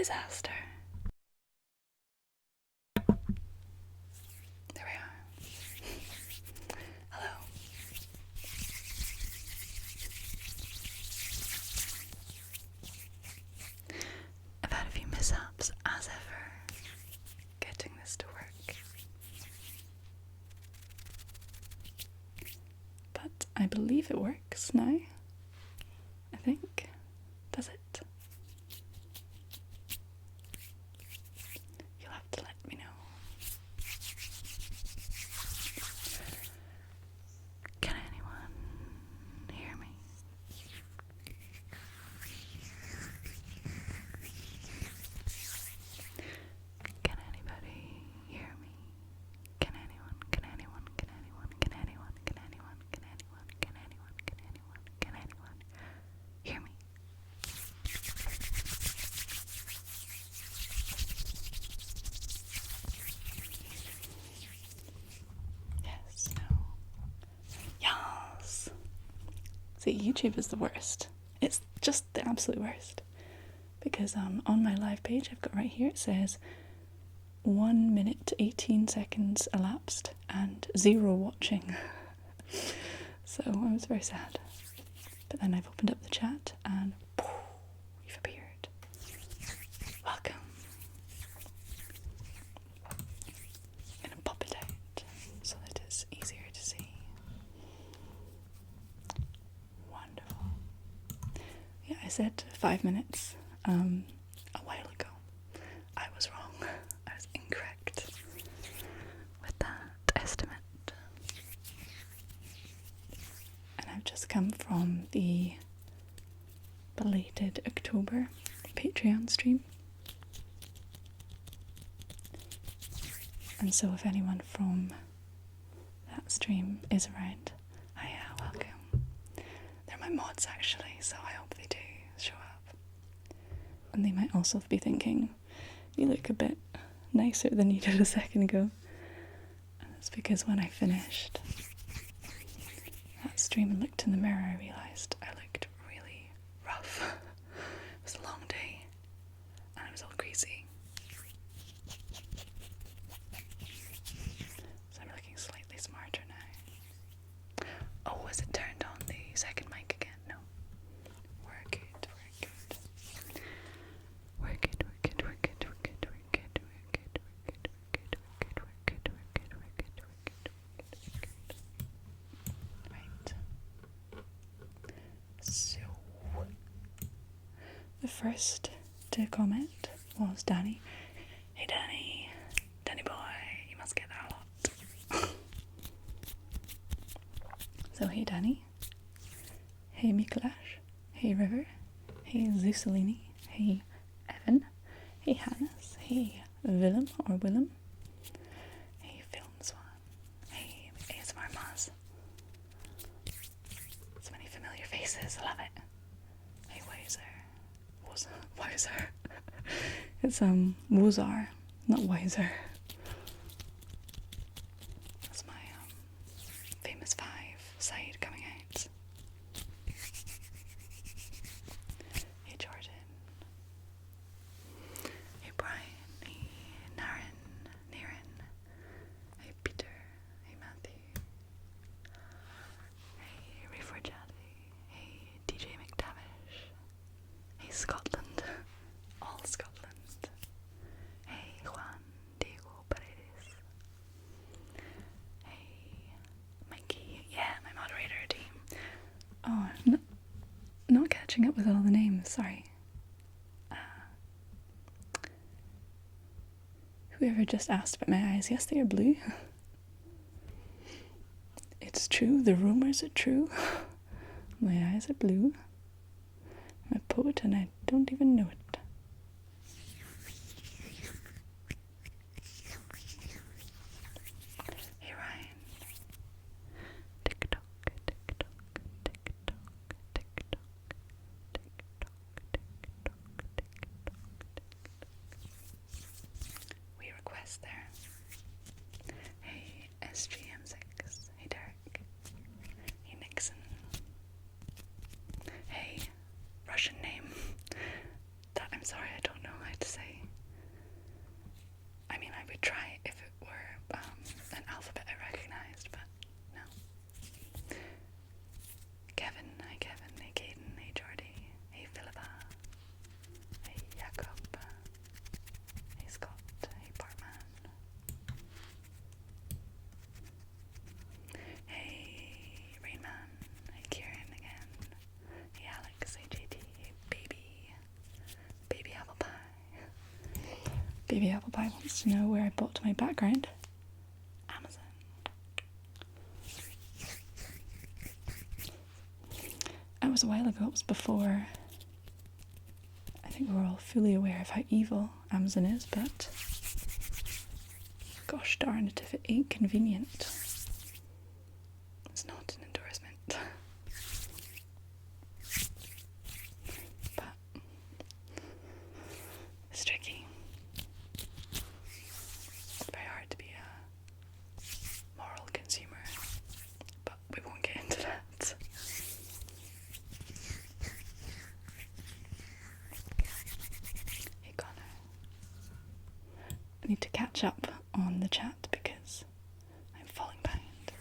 disaster. There we are. Hello. I've had a few mishaps, as ever, getting this to work. But I believe it works now. I think. Does it? You'll have to let me know. Can anyone hear me? Can anybody hear me? Can anyone? Can anyone? Can anyone? Can anyone? Can anyone? Can anyone? Can anyone? Can anyone? Can anyone hear me? Yes, no. Yes. See, YouTube is the worst. It's just the absolute worst. Because on my live page I've got right here, it says 1 minute 18 seconds elapsed and 0 watching. So I was very sad. But then I've opened up the chat and poof, you've appeared. Welcome. I'm gonna pop it out so that it's easier to see. Wonderful. Yeah, I said 5 minutes a while ago. I was wrong. I was incorrect with that estimate. And I've just come from the belated October Patreon stream. And so if anyone from that stream is around, hiya, welcome. They're my mods actually, so I hope they do show up. And they might also be thinking, you look a bit nicer than you did a second ago. And it's because when I finished that stream and looked in the mirror, I realised I looked really rough. It was a long day and I was all greasy. So I'm looking slightly smarter now. Oh, is it turned on the second mic again? No. We're good, we're good. We're good, we're good, we're good, we're good, we're good, we're good, we're good, we're good, we're good, we're good, we're good, we're good, we're good. Right. So the first to comment was Danny. Hey Danny. Danny boy, you must get that a lot. So hey Danny. Hey Mikolash. Hey River. Hey Zusalini. Hey Evan. Hey Hannes. Hey Willem or Willem. Hey Film Swan. Hey ASMR Maz. So many familiar faces, I love it. Hey Wiser. Wiser. It's Wozar, not Wiser. That's my famous 5 side coming out. Hey Jordan. Hey Brian. Hey Naren. Hey Peter. Hey Matthew. Hey Reforjati. Hey DJ McTavish. Hey Scotland. All Scotland. Hey Juan Diego Paredes. Hey Mikey. Yeah, my moderator team. Oh, not catching up with all the names, sorry. Whoever just asked about my eyes, yes, they are blue. It's true, the rumours are true. My eyes are blue. I'm a poet and I don't even know it. Hey Ryan. TikTok, TikTok, TikTok, TikTok, TikTok, TikTok, TikTok. We request there. Hey SGM6. Hey Derek. Hey Nixon. Hey Russian name. TV Apple Pie wants to know where I bought my background. Amazon. It was a while ago, it was before I think we're all fully aware of how evil Amazon is, but gosh darn it if it ain't convenient. It's not an endorsement. But it's tricky. It's very hard to be a moral consumer, but we won't get into that. Hey Connor. I need to catch up on the chat because I'm falling behind.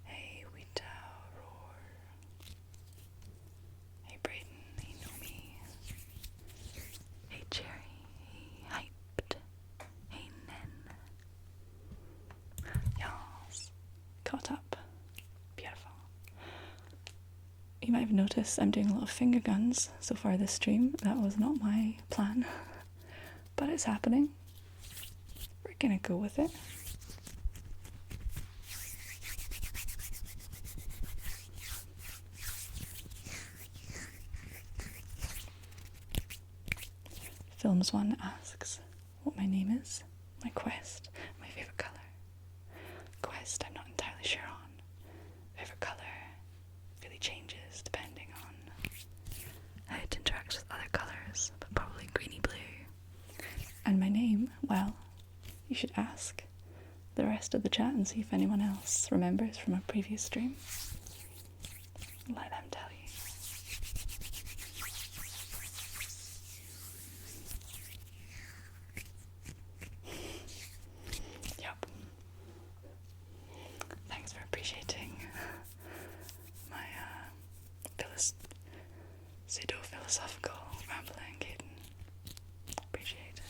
Hey Wita Roar. Hey Braden. Hey Nomi. Hey Cherry. Hey Hyped. Hey Nen. Yes. Caught up. Beautiful. You might have noticed I'm doing a lot of finger guns so far this stream. That was not my plan, but it's happening. We're gonna go with it. Films One asks what my name is, my quest, my favourite colour. Quest I'm not entirely sure on. Favourite colour really changes depending on how it interacts with other colours, but probably greeny blue. And my name, well, you should ask the rest of the chat and see if anyone else remembers from a previous stream. Let them tell you. Yep. Thanks for appreciating my pseudo-philosophical rambling, Caden. Appreciate it.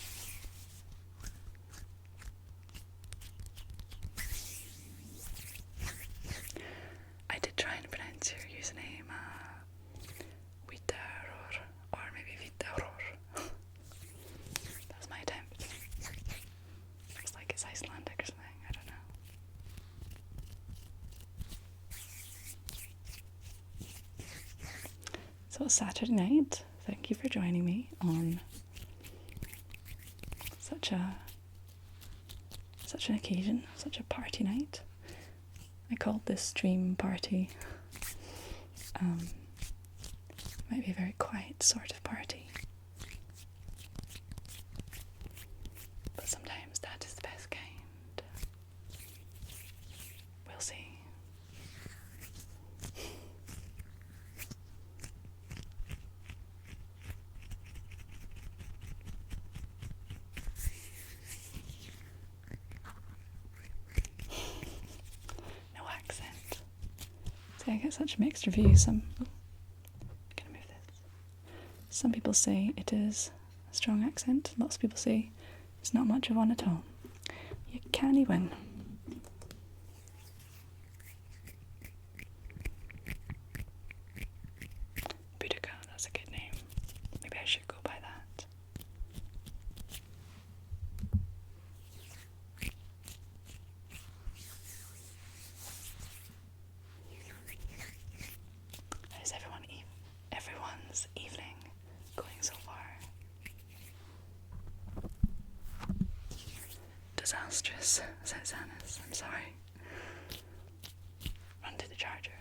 I did try and pronounce your username, Witaror, or maybe Vitaror. That was my attempt. Looks like it's Icelandic or something, I don't know. So it's Saturday night. Thank you for joining me on such an occasion, such a party night. I called this stream party. Might be a very quiet sort of party, but sometimes that is the best kind. We'll see. No accent. See, I get such mixed reviews. I'm gonna move this. Some people say it is a strong accent. Lots of people say it's not much of one at all. You can't win. Boudica, that's a good name. Maybe I should go by that. How's everyone's evening going so far? Disastrous, says Annis. I'm sorry. Run to the charger.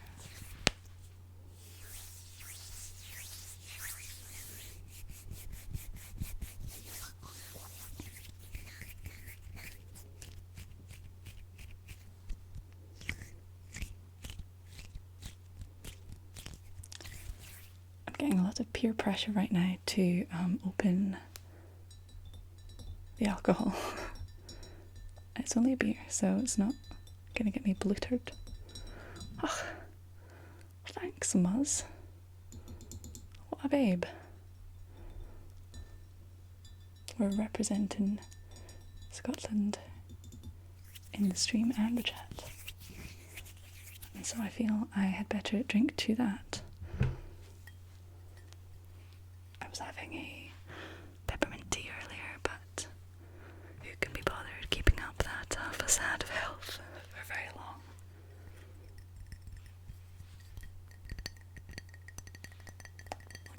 I'm getting a lot of peer pressure right now to open the alcohol. It's only a beer, so it's not gonna get me bluttered. Oh, thanks, Muzz. What a babe. We're representing Scotland in the stream and the chat. And so I feel I had better drink to that. I was having a peppermint tea earlier, but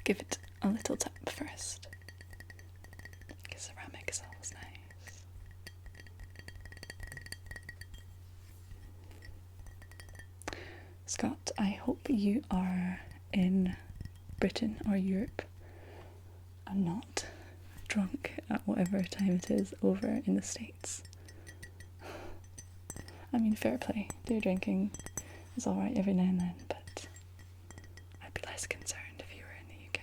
give it a little tap first, because ceramic is always nice. Scott, I hope you are in Britain or Europe and not drunk at whatever time it is over in the States. I mean, fair play. Day drinking is alright every now and then, but I'd be less concerned if you were in the UK.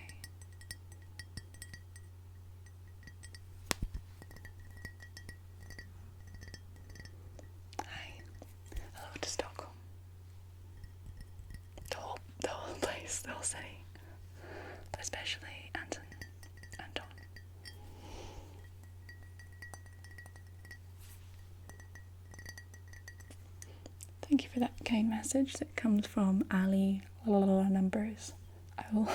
Hi. Hello to Stockholm. The whole place, the whole city. But especially Anton. Thank you for that kind message that comes from Ali Numbers. I will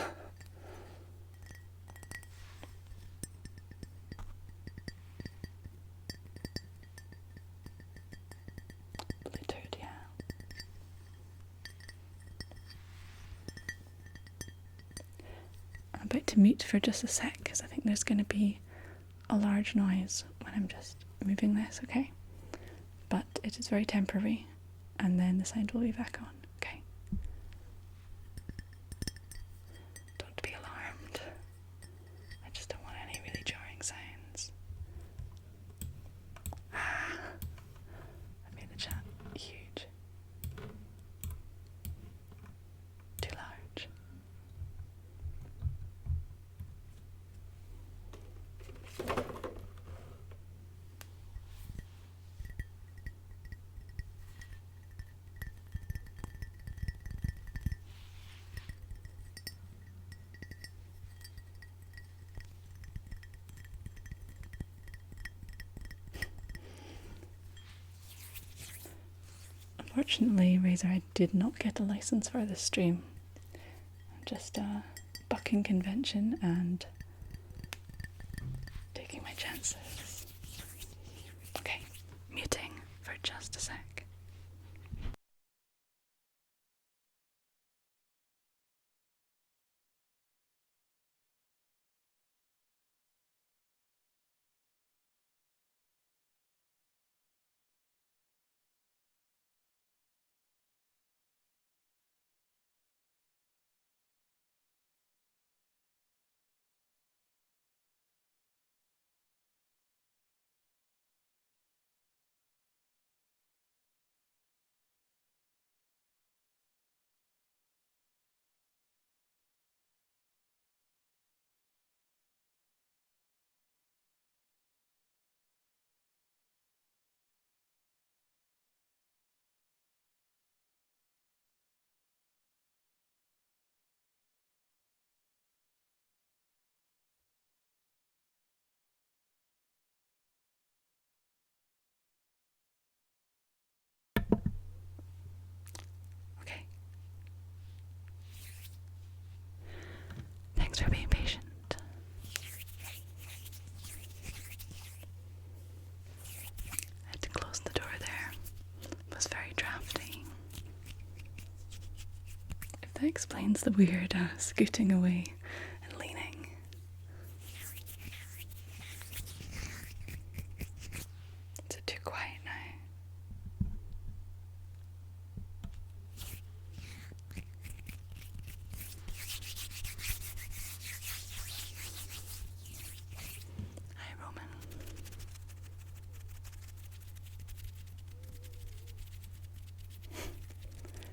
Bluetooth, yeah. I'm about to mute for just a sec because I think there's going to be a large noise when I'm just moving this, okay? But it is very temporary. And then the sound will be back on, okay? Don't be alarmed. I just don't want any really jarring sounds. I made the chat huge. Too large. Unfortunately, Razor, I did not get a license for this stream. I'm just bucking convention and taking my chances. Okay, muting for just a sec. Okay. Thanks for being patient. I had to close the door there. It was very drafty. If that explains the weird scooting away and leaning. Is it too quiet now? Hi, Roman.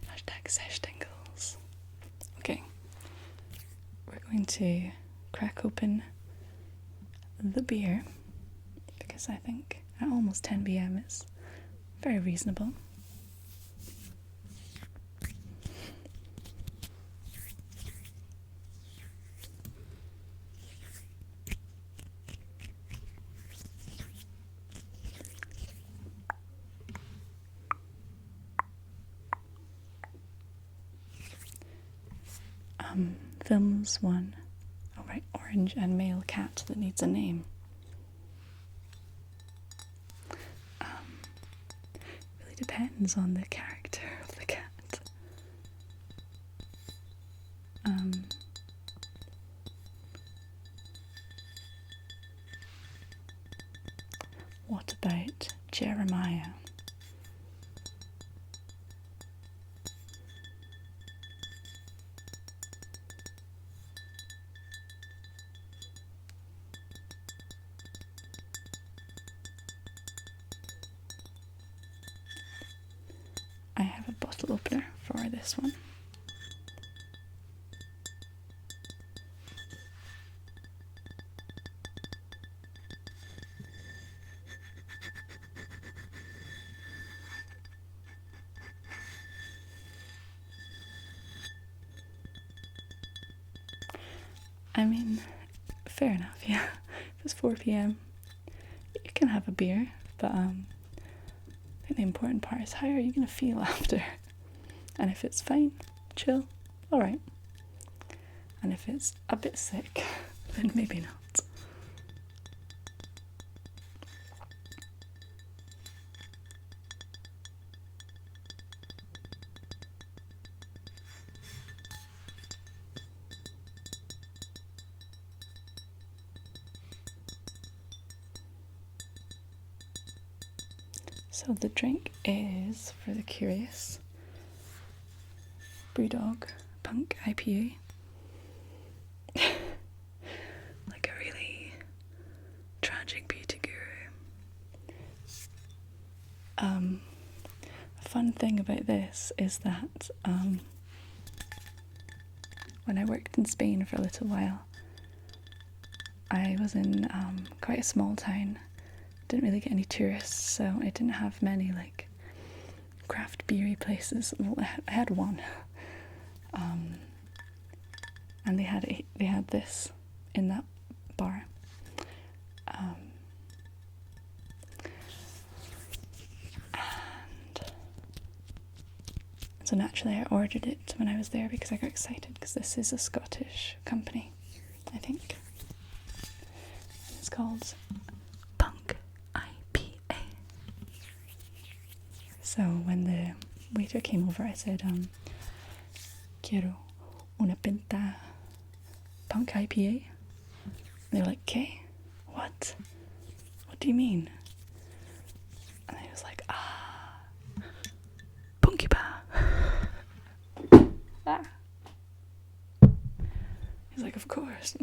Hashtag #seshtingles. Okay, we're going to crack open the beer because I think at almost 10 p.m. it's very reasonable. Films one. Oh right, orange and male cat that needs a name. Really depends on the character of the cat. I have a bottle opener for this one. I mean, fair enough, yeah. If it's 4 p.m, you can have a beer, but I think the important part is how are you going to feel after? And if it's fine, chill, alright. And if it's a bit sick, then maybe not. So the drink is, for the curious, Brewdog Punk IPA. Like a really tragic beauty guru. A fun thing about this is that when I worked in Spain for a little while, I was in quite a small town. Didn't really get any tourists, so I didn't have many like craft beery places. Well, I had one, and they had this in that bar. And so naturally I ordered it when I was there because I got excited because this is a Scottish company, I think. And it's called Punk IPA. So when the waiter came over, I said, quiero una pinta Punk IPA. And they were like, "Okay, what? What do you mean?" And I was like, Punky Pa. Ah. He's like, "Of course.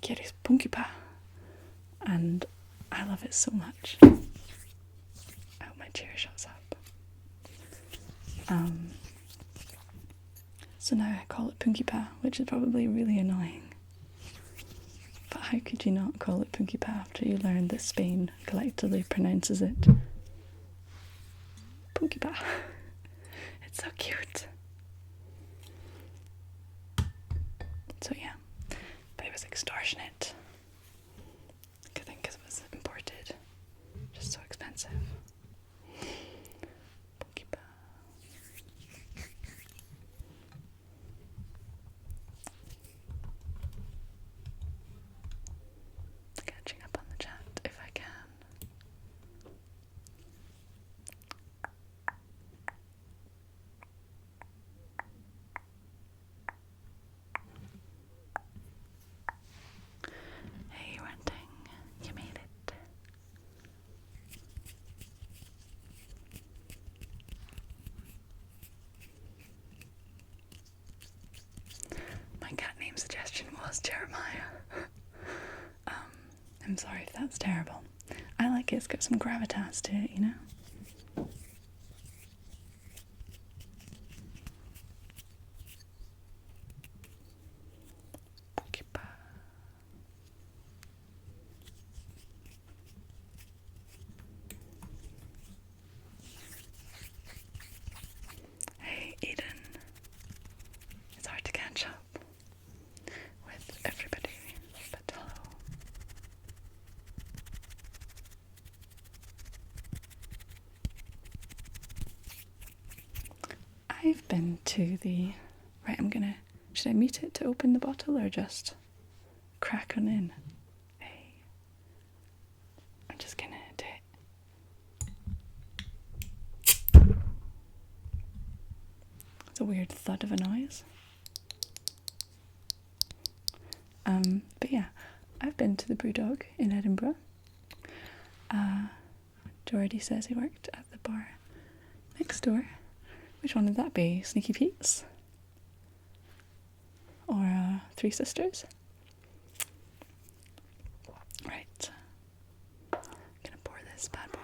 Quieres Punky Pa?" And I love it so much. I hope my chair shuts up. So now I call it Punky Pa, which is probably really annoying. But how could you not call it Punky Pa after you learned that Spain collectively pronounces it Punky Pa? It's so cute. So yeah, but it was extortionate. I think because it was imported, just so expensive. Punky Pa. Catching up on the chat if I can. Hey, Ranting, you made it. My cat name suggestion was Jeremiah. I'm sorry if that's terrible. I like it, it's got some gravitas to it, you know? Hey, Eden. It's hard to catch up with everybody, but hello. I've been to the... Right, should I mute it to open the bottle or just crack on in? Hey. I'm just gonna do it. It's a weird thud of a noise. But yeah, I've been to the Brewdog in Edinburgh. Jordy says he worked at the bar next door. Which one would that be? Sneaky Pete's? Or Three Sisters? Right. I'm gonna pour this bad boy.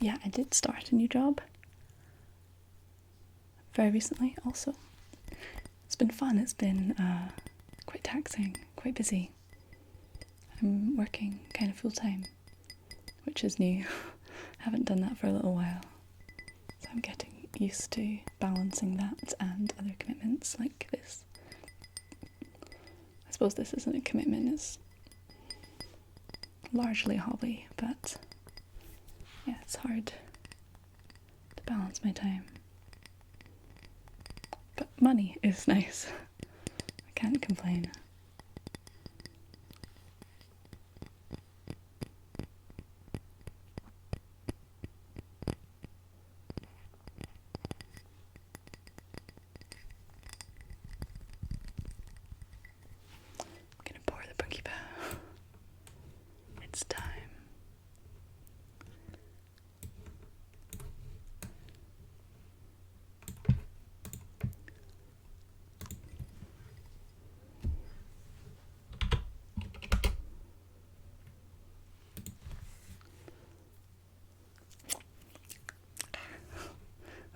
Yeah, I did start a new job very recently also. It's been fun, it's been quite taxing, quite busy. I'm working kind of full time, which is new. Haven't done that for a little while. So I'm getting used to balancing that and other commitments like this. I suppose this isn't a commitment, it's largely a hobby, but yeah, it's hard to balance my time. But money is nice. I can't complain. I'm gonna pour the punky bow. It's time.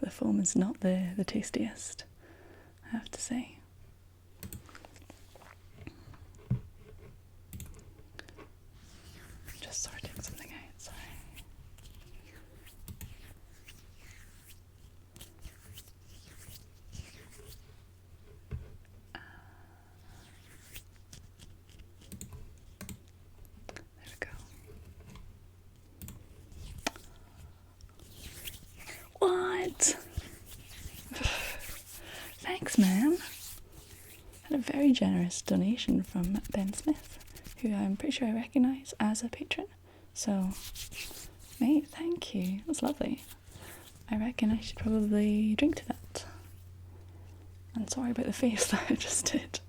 The foam is not the tastiest, I have to say. Just sorting something out, sorry. There we go. What? Thanks, man. Had a very generous donation from Ben Smith, who I'm pretty sure I recognise as a patron. So, mate, thank you. That's lovely. I reckon I should probably drink to that. And sorry about the face that I just did.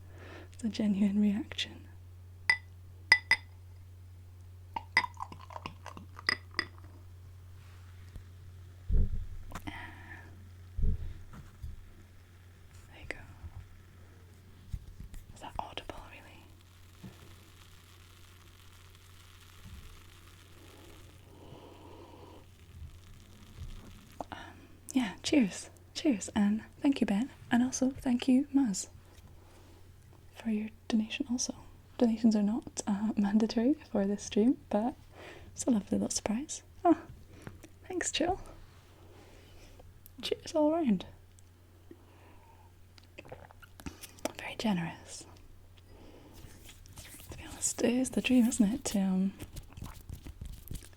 It's a genuine reaction. There you go. Is that audible, really? Yeah, cheers. Cheers, and thank you, Ben. And also, thank you, Maz, for your donation also. Donations are not mandatory for this stream, but it's a lovely little surprise. Oh, thanks, Jill. Cheers all around. Very generous. To be honest, it is the dream, isn't it? To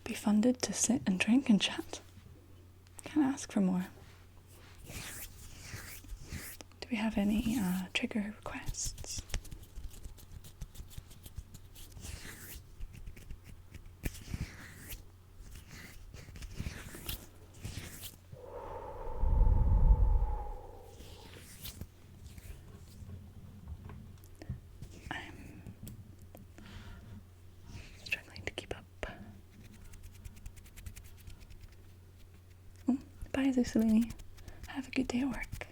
be funded to sit and drink and chat. Can't ask for more. Do we have any trigger requests? I'm struggling to keep up. Oh, bye, Zusalini. Have a good day at work.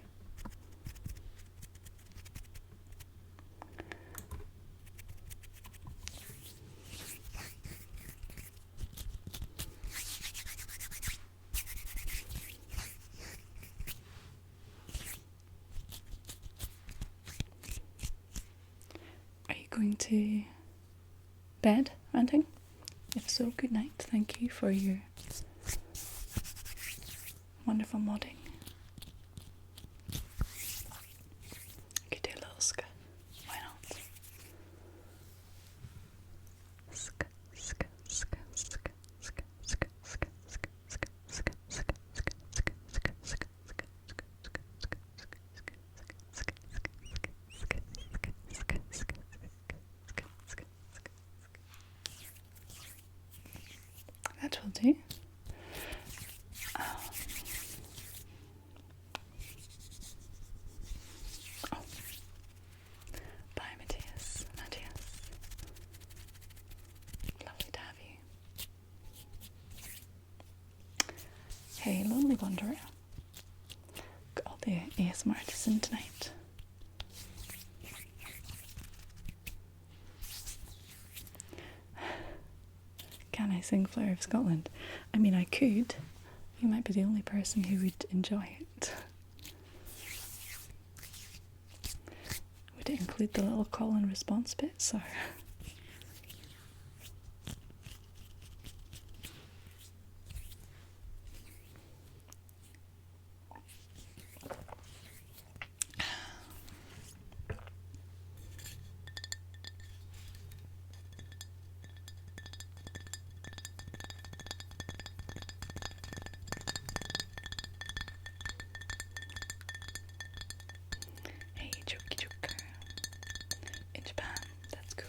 Are you going to bed, Ranting? If so, good night. Thank you for your wonderful modding. Could do a little ska. Why not? Ska, ska, ska, ska, ska, ska, ska, ska, ska, ska, ska, ska, ska, ska, that will do. Oh. Bye, Mattias. Lovely to have you. Hey, Lonely Wanderer. Got all the ASMR artists in tonight. can I sing Flower of Scotland? I mean, I could. You might be the only person who would enjoy it. Would it include the little call and response bits, or? Hey, Joker Joker. In Japan, that's cool.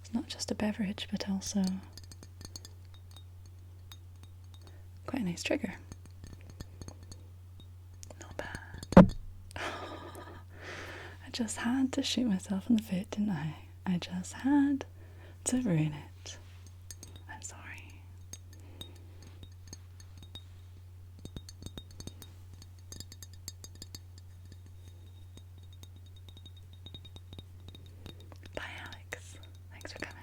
It's not just a beverage, but also quite a nice trigger. Not bad. I just had to shoot myself in the foot, didn't I? I just had to ruin it. I'm sorry. Bye, Alex. Thanks for coming.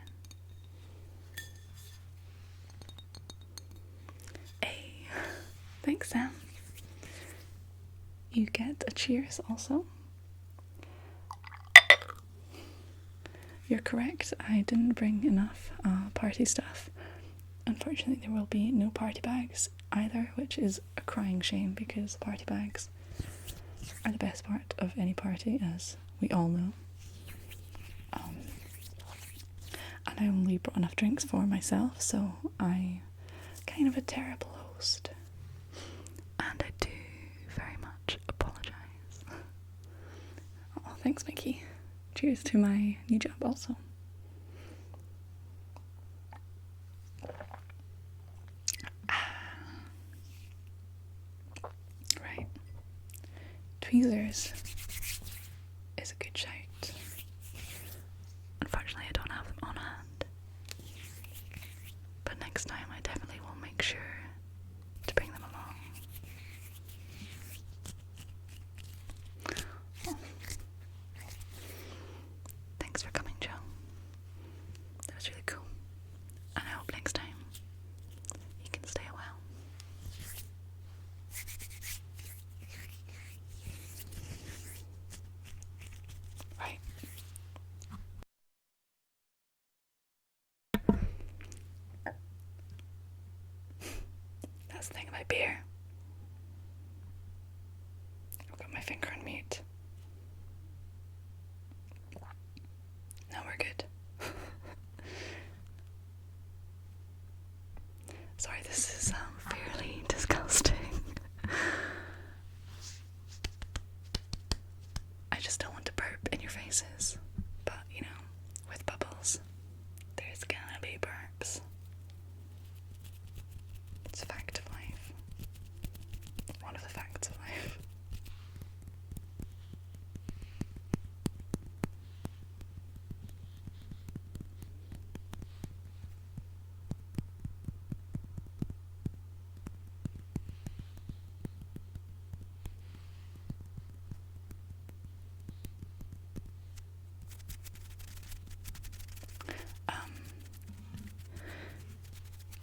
Hey, thanks, Sam. You get a cheers also. You're correct, I didn't bring enough party stuff. Unfortunately, there will be no party bags either, which is a crying shame because party bags are the best part of any party, as we all know. And I only brought enough drinks for myself, so I'm kind of a terrible host. And I do very much apologise. Oh, thanks, Mikey. Cheers to my new job also. Right. Tweezers is a good shout. Unfortunately, I don't have them on hand. But next time I definitely will make sure to bring them along. Oh. Thanks for coming, Joe. That was really cool. And I hope next time you can stay well. Right. That's the thing about beer. I've got my finger on mute. Now we're good. Sorry, this is fairly disgusting. I just don't want to burp in your faces. But, you know, with bubbles, there's gonna be burps. It's a fact of life. One of the facts of life.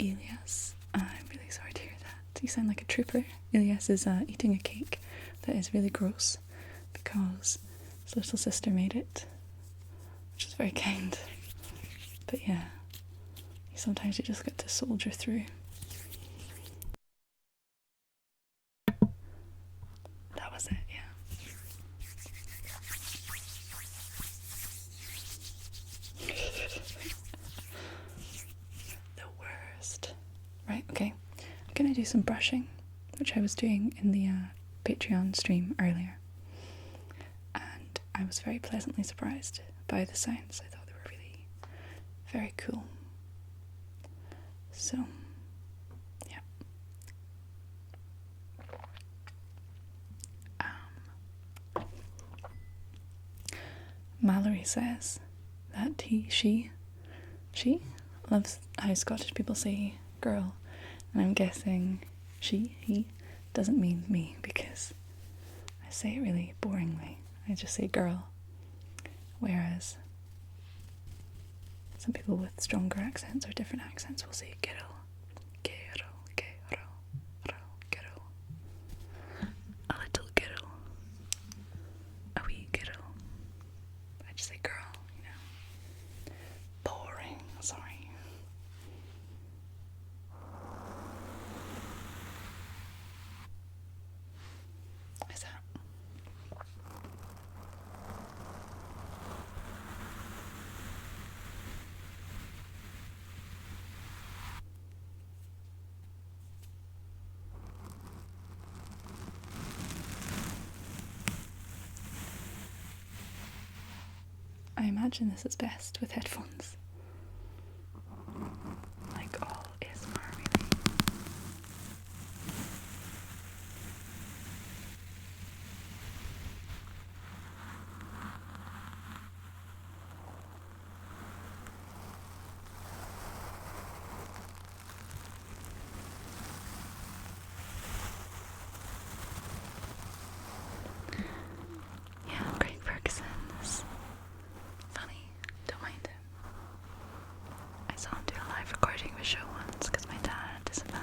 Elias, I'm really sorry to hear that. You sound like a trooper. Elias is eating a cake that is really gross because his little sister made it, which is very kind. But yeah, sometimes you just get to soldier through. That was it, yeah. The worst. Right, okay. I'm gonna do some brushing, which I was doing in the Patreon stream earlier. And I was very pleasantly surprised by the sounds. I thought they were really very cool. So, yeah. Mallory says that she She loves how Scottish people say girl, and I'm guessing he doesn't mean me because I say it really boringly. I just say girl, whereas some people with stronger accents or different accents will say girl. A little girl. A wee girl. I just say girl, you know. Boring, sorry. Is that? I imagine this is best with headphones. Like all ASMR really. Yeah, Craig Ferguson is funny. Don't mind him. I saw him do a live recording of a show once because my dad is a fan.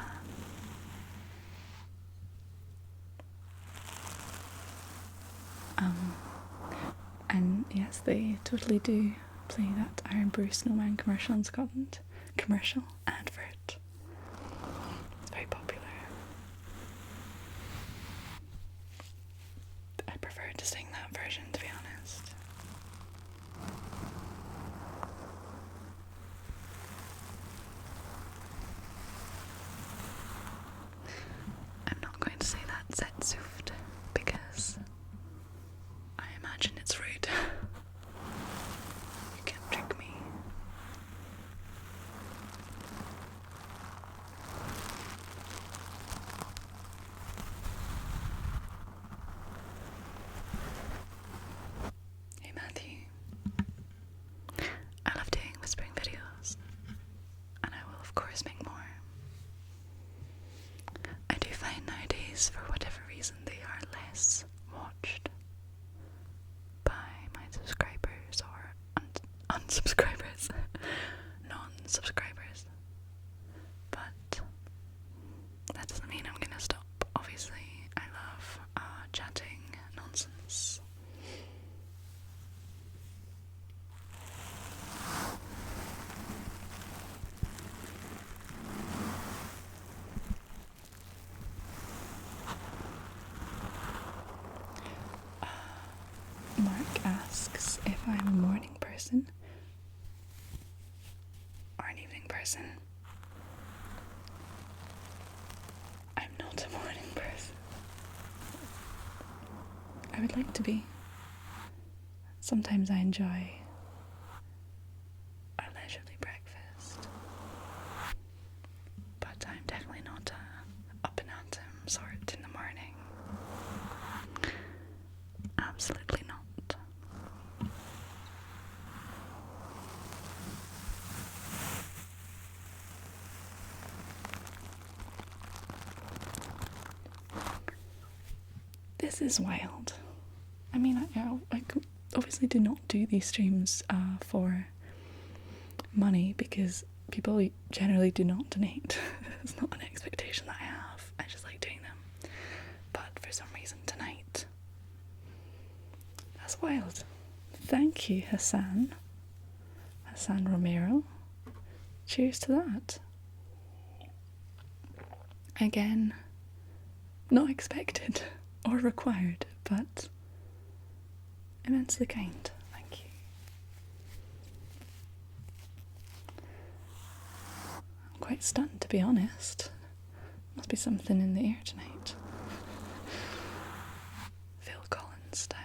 And yes, they totally do play that Iron Brew Snowman commercial in Scotland. Commercial advert. It's very popular. I prefer to sing that version, to be honest. I'm not going to say that Zetsuft because I imagine it's rude. You can't trick me. Hey Matthew. I love doing whispering videos, and I will of course make more. I do find nowadays, for whatever reason, they are less watched by my subscribers or unsubscribers, non-subscribers. But that doesn't mean I'm gonna stop. Obviously, I love chatting nonsense. Mark asks if I'm a morning person or an evening person. I'm not a morning person. I would like to be. Sometimes I enjoy a leisurely breakfast, but I'm definitely not a up and at 'em sort in the morning. Absolutely not. This is wild. I mean, I obviously do not do these streams for money because people generally do not donate. It's not an expectation that I have. I just like doing them. But for some reason tonight, that's wild. Thank you, Hassan Romero. Cheers to that. Again, not expected or required, but immensely kind. Thank you. I'm quite stunned, to be honest. Must be something in the air tonight. Phil Collins style.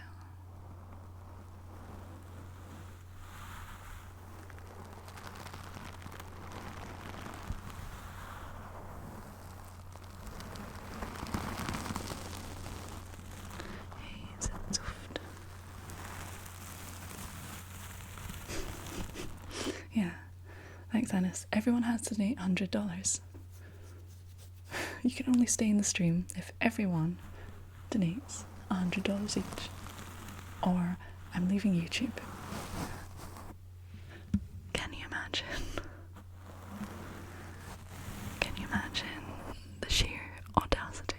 Hey, is it soft? Yeah. Thanks, Anis. Everyone has to donate $100. You can only stay in the stream if everyone donates $100 each. Or I'm leaving YouTube. Can you imagine? Can you imagine the sheer audacity?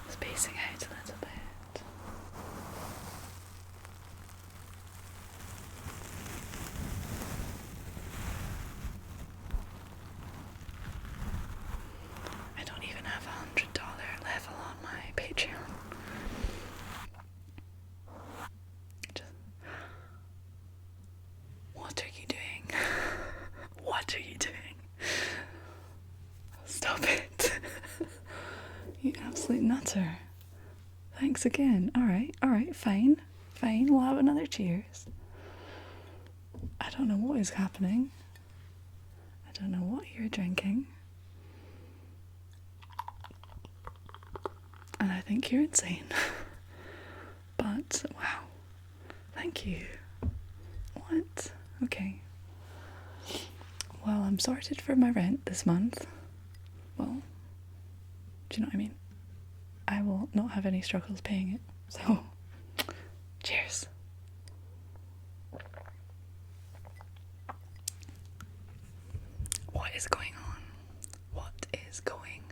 Spacing out a little bit. I don't even have $100 level on my Patreon. What are you doing? What are you doing? Stop it. You absolute nutter. Thanks again. Alright, fine. We'll have another cheers. I don't know what is happening. I don't know what you're drinking. And I think you're insane. But, wow. Thank you. What? Okay. Well, I'm sorted for my rent this month. Well, do you know what I mean? I will not have any struggles paying it. So, cheers. What is going on? What is going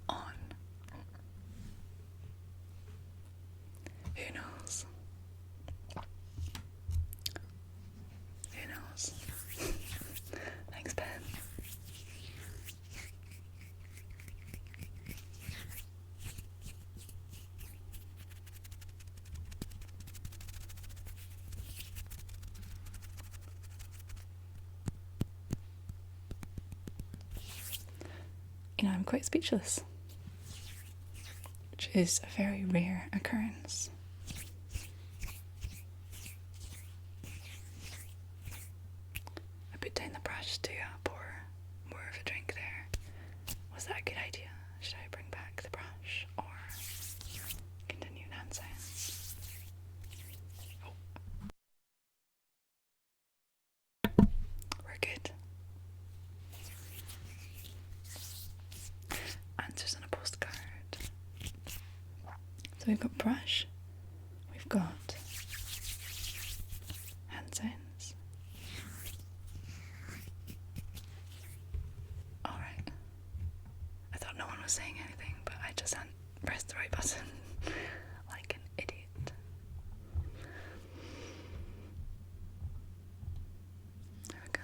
on? Who knows? Who knows? Thanks, Ben. You know, I'm quite speechless, which is a very rare occurrence. I put down the brush to pour more of a drink there. Was that a good idea? Should I bring back the brush or continue hand sounds? Oh. We're good. Answers on a postcard. So we've got brush, we've got hand sounds. Alright. I thought no one was saying anything, but I just hadn't pressed the right button like an idiot. There we go.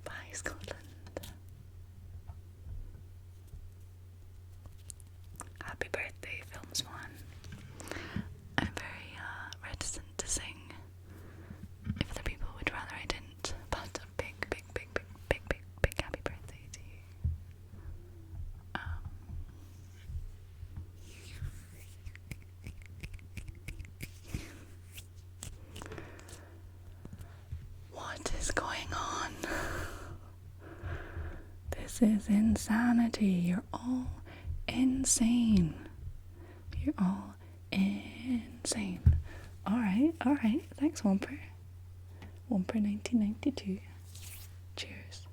Bye, Scotland. Happy birthday, Films One. I'm very reticent to sing if other people would rather I didn't, but a big happy birthday to you. What is going on? This is insanity. You're all insane. You're all insane. Alright. Thanks, Womper. Womper 1992. Cheers.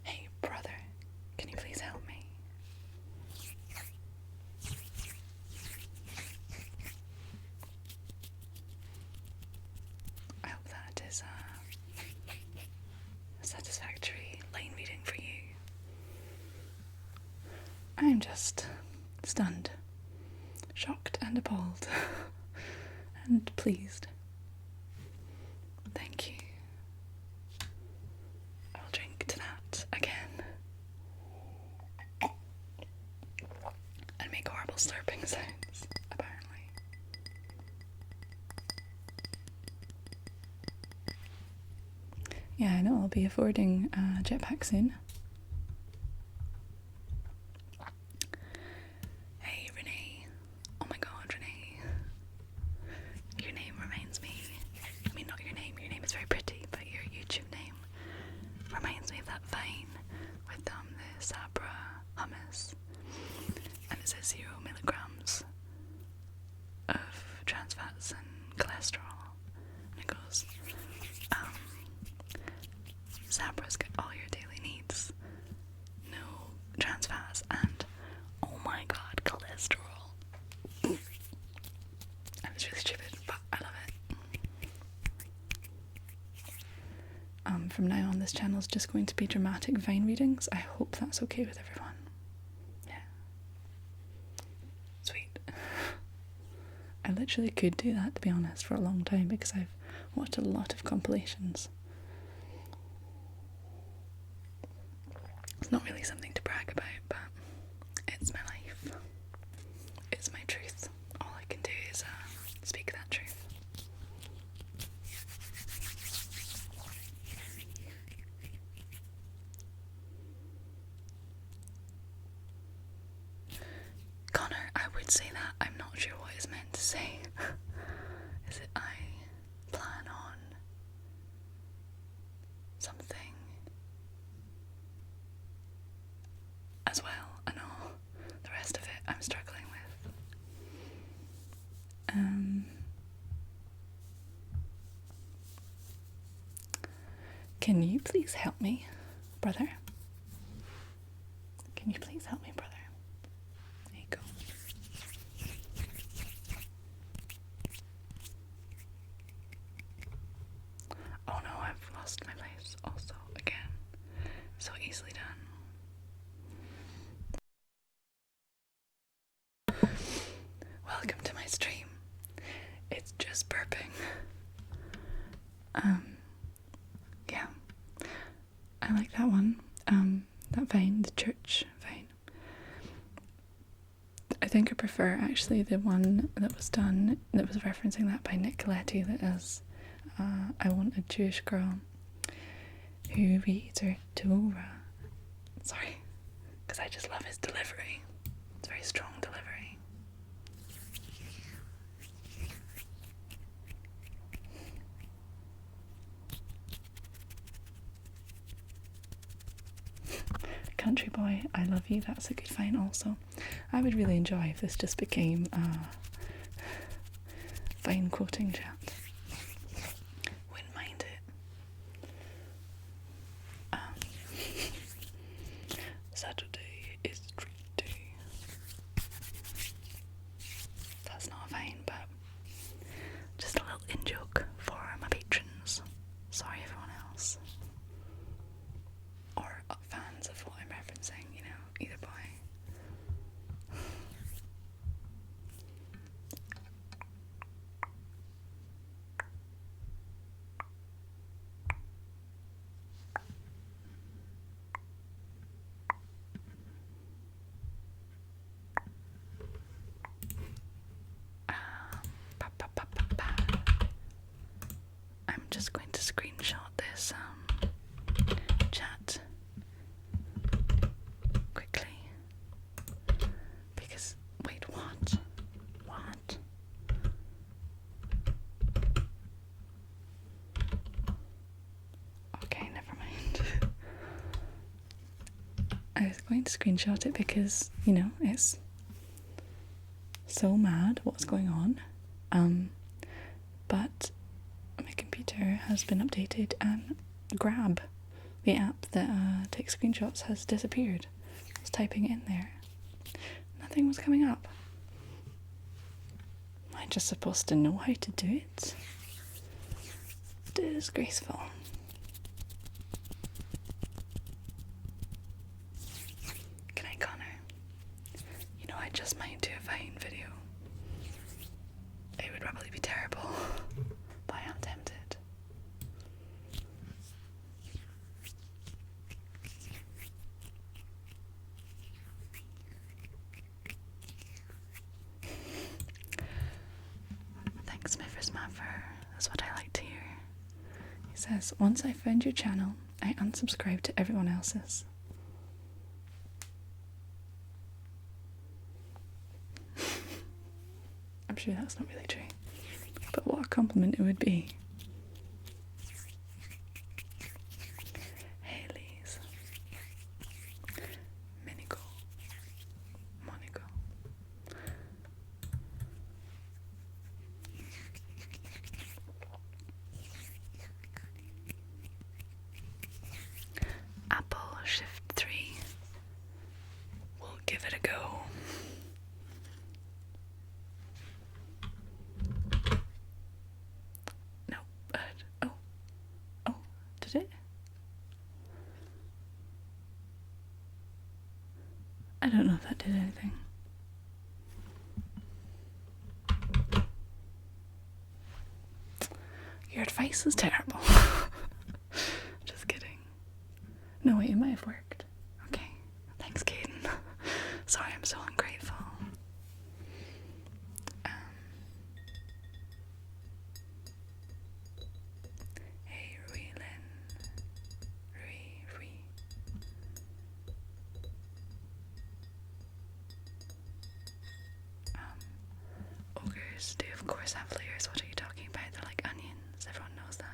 Hey, brother. Can you please help me? I hope that is a satisfactory line reading for you. I'm just stunned, shocked and appalled, and pleased. Thank slurping sounds, apparently. Yeah, I know, I'll be affording a jetpack soon. Hey, Renee. Oh my god, Renee. Your name reminds me, I mean, not your name is very pretty, but your YouTube name reminds me of that Vine with the Sabra hummus, and it says 0 milligrams of trans fats and cholesterol, and it goes, Sabra's got all your daily needs, no trans fats, and oh my god, cholesterol. And it's really stupid, but I love it. From now on, this channel is just going to be dramatic Vine readings. I hope that's okay with everyone. Yeah. Sweet. I literally could do that, to be honest, for a long time, because I've watched a lot of compilations. It's not really something to brag about, but it's my life. It's my truth. All I can do is speak that truth. Connor, I would say that. I'm not sure what is meant to say. Is it I plan on something as well? I know the rest of it I'm struggling with. Can you please help me, brother? Can you please help me, brother? There you go. Oh no, I've lost my place also again. So easily done. Welcome to my stream. It's just burping. Yeah. I like that one. That Vine, the church Vine. I think I prefer actually the one that was done, that was referencing that by Nick Coletti, that is, I want a Jewish girl who reads her Torah. Sorry, because I just love his delivery. It's very strong delivery. Country Boy, I love you, that's a good find also. I would really enjoy if this just became a Vine quoting chat. Wouldn't mind it. Saturday is treat day. That's not a Vine, but just a little in-joke for my patrons. Sorry everyone else. Or fans of what I'm referencing, you know, either way. I'm just going to screenshot this chat quickly, because wait, what? Okay, never mind. I was going to screenshot it because, you know, it's so mad what's going on. But my computer has been updated and Grab, the app that takes screenshots, has disappeared. I was typing it in there. Nothing was coming up. Am I just supposed to know how to do it? Disgraceful. Good night, Connor. You know, I just might do a Vine video. It would probably be terrible, but I am tempted. says, once I found your channel, I unsubscribed to everyone else's. I'm sure that's not really true, but what a compliment it would be. Haley's. Minico. Monaco. Apple Shift 3. We'll give it a go. No, but oh, did it? I don't know if that did anything. Your advice is terrible. Just kidding. No, wait, it might have worked. Okay. Thanks, Caden. Sorry, I'm so ungrateful. Hey, Ruilin. Rui. Ogres do, of course, have layers. What are you talking about? They're like onions. Everyone knows that.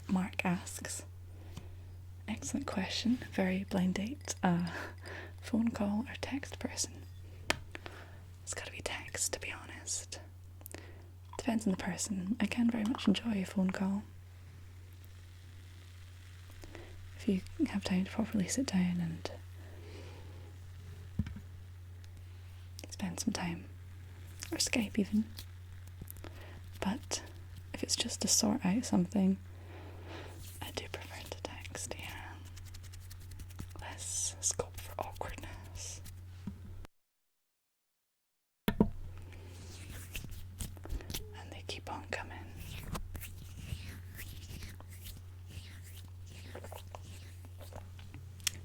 Mark asks, excellent question, very blind date, phone call or text person? It's gotta be text, to be honest. Depends on the person. I can very much enjoy a phone call. If you have time to properly sit down and spend some time, or Skype even. But if it's just to sort out something, I do prefer to text, yeah. Less scope for awkwardness. And they keep on coming.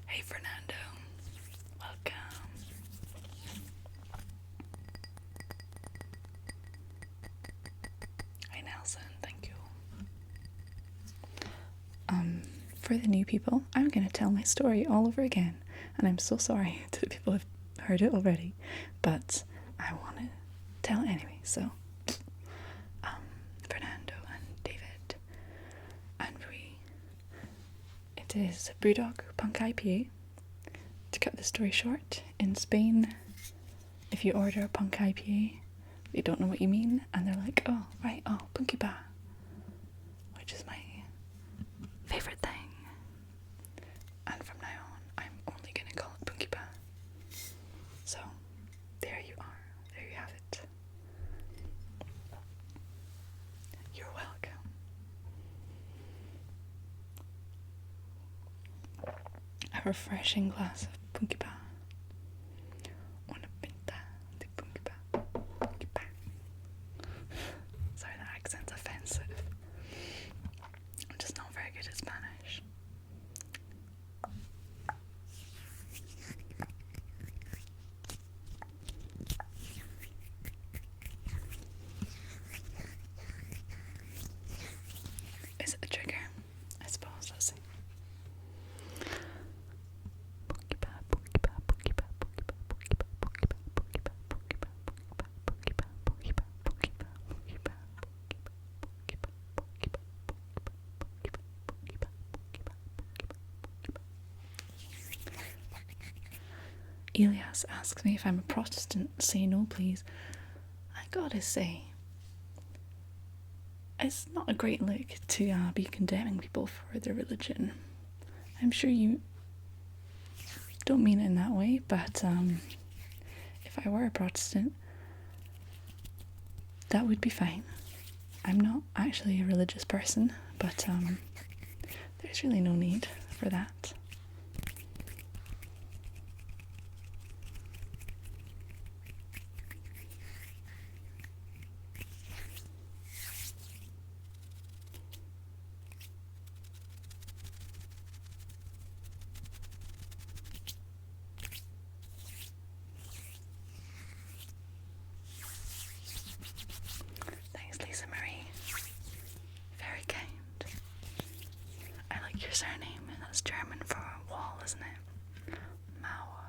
Hey Fernando, welcome. Hi Nelson, thank you. For the new people, I'm going to tell my story all over again, and I'm so sorry to the people who've heard it already, but I want to tell it anyway. So, Fernando and David and Rui, it is Brewdog Punk IPA. To cut the story short, in Spain, if you order a Punk IPA, they don't know what you mean, and they're like, oh, right, oh, Punky Ba, which is my favourite thing. And from now on, I'm only going to call it Punky Ba. So, there you are. There you have it. You're welcome. A refreshing glass of Punky Ba. Una pinta de Punky Ba. Punky Ba. Sorry, that accent's offensive. I'm just not very good at Spanish. Is it a trigger? I suppose. Let's see. Elias asks me if I'm a Protestant. Say no, please. I gotta say, it's not a great look to be condemning people for their religion. I'm sure you don't mean it in that way, but if I were a Protestant, that would be fine. I'm not actually a religious person, but there's really no need for that. doesn't it? Mauer.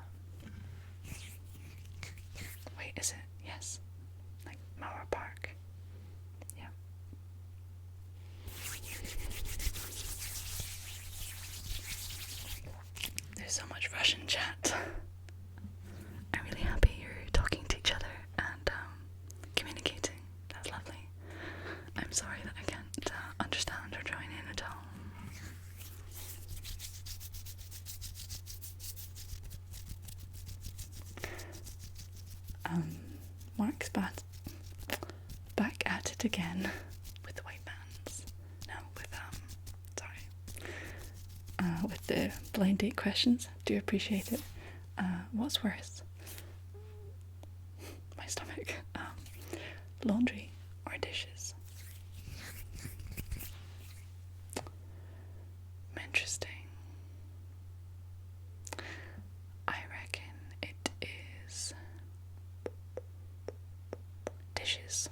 Wait, is it? Yes. Like Mauer Park. Yeah. There's so much Russian chat. I'm really happy you're talking to each other and communicating. That's lovely. I'm sorry that I can't understand or join in at all. Mark's back at it again with the white bands. No, with the blind date questions. Do appreciate it. What's worse? My stomach. Laundry or dishes? Interesting. I reckon it is dishes.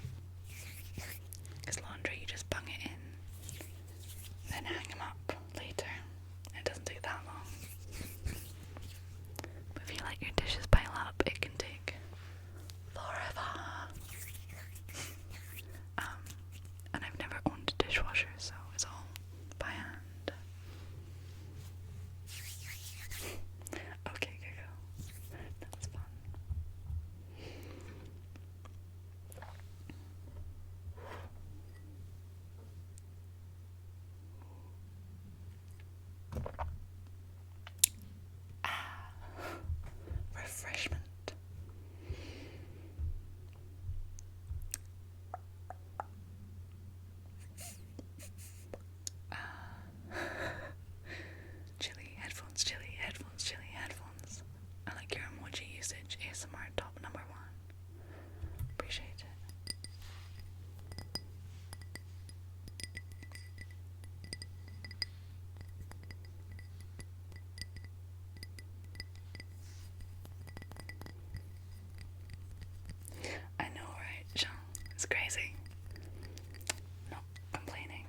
Because laundry, you just bung it in, then hang them up later. It doesn't take that long. But if you let your dishes pile up, it can take forever. And I've never owned a dishwasher, so it's all by hand. Okay, go. That's fun. Refreshment. Chili headphones, chili headphones, chili headphones. I like your emoji usage. ASMR top #1. Appreciate it. I know, right, Jean? It's crazy. Not complaining.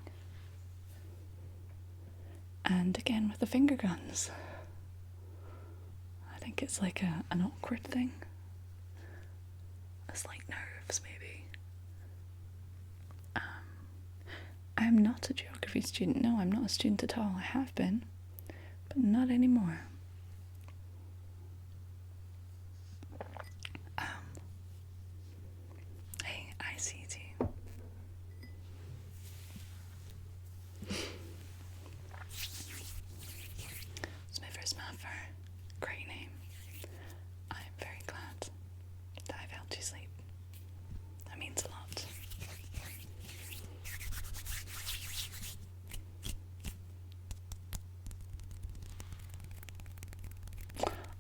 And again with the finger guns. I think it's like an awkward thing. A slight nerves, maybe. I'm not a geography student. No, I'm not a student at all. I have been, but not anymore. Hey, ICT. It's my first math fair. Great name. I'm very glad that I've helped you sleep. That means a lot.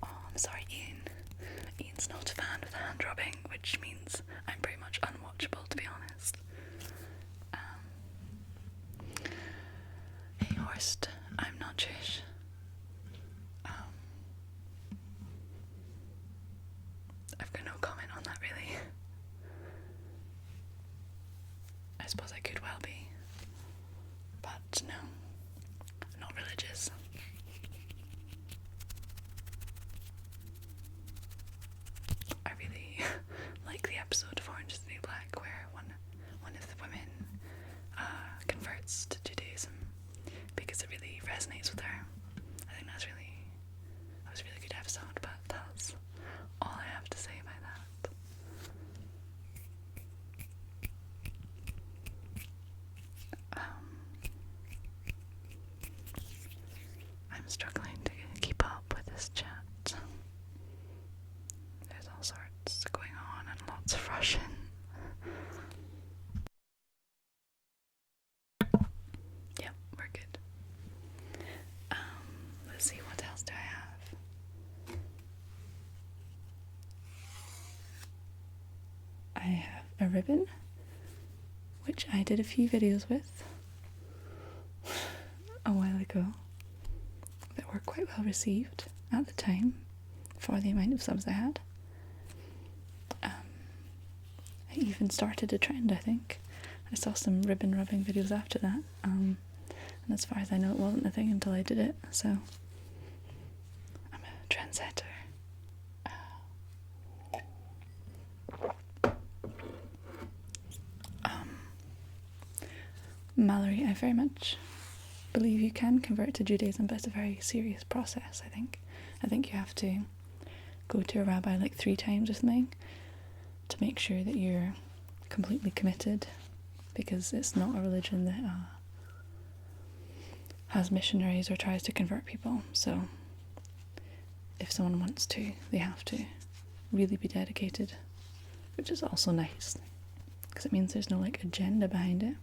Oh, I'm sorry, Ian. Ian's not a fan of the hand rubbing, which means I'm pretty much unwatchable, to be honest. Hey, Horst, I'm not Jewish. I've got no comment on that, really. I suppose I could well be, but no, I'm not religious. I really like the episode of Orange is the New Black where one of the women converts to Judaism because it really resonates with her. I think that was a really good episode, but that's all I have to say about that. I'm struggling to keep up with this chat. There's all sorts going on and lots of Russian. Yeah, we're good. Let's see, what else do I have? I have a ribbon, which I did a few videos with a while ago that were quite well received at the time for the amount of subs I had. I even started a trend, I think. I saw some ribbon rubbing videos after that, and as far as I know it wasn't a thing until I did it, so trendsetter. Mallory, I very much believe you can convert to Judaism, but it's a very serious process, I think. I think you have to go to a rabbi like 3 times or something to make sure that you're completely committed, because it's not a religion that has missionaries or tries to convert people. So if someone wants to, they have to really be dedicated, which is also nice because it means there's no like agenda behind it.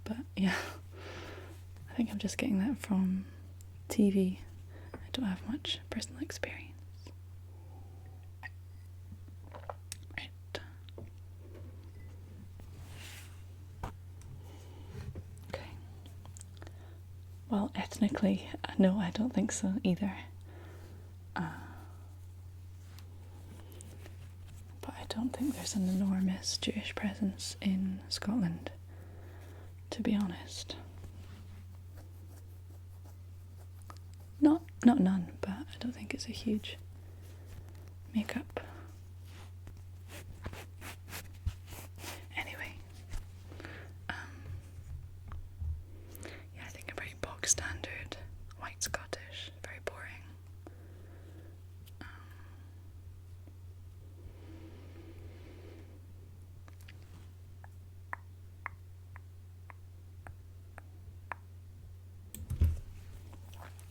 But yeah, I think I'm just getting that from TV. I don't have much personal experience. Right. Okay. Well, ethnically, no, I don't think so either. But I don't think there's an enormous Jewish presence in Scotland, to be honest. Not none, but I don't think it's a huge makeup. Anyway, yeah, I think I'm pretty bog standard, white Scottish, very boring.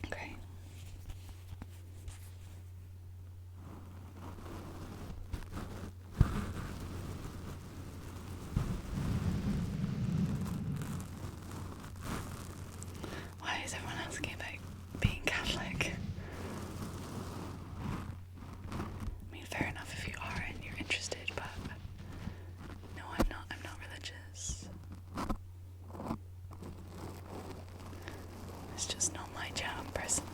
Okay. Why is everyone asking about being Catholic? I mean, fair enough if you are and you're interested, but no, I'm not religious. It's just not my jam, personally.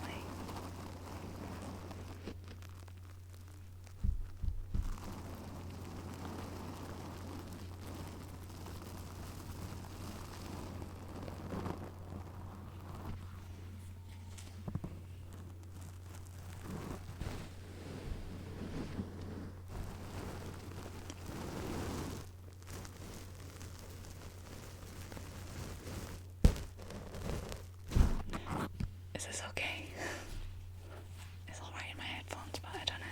Is this okay? It's alright in my headphones, but I don't know.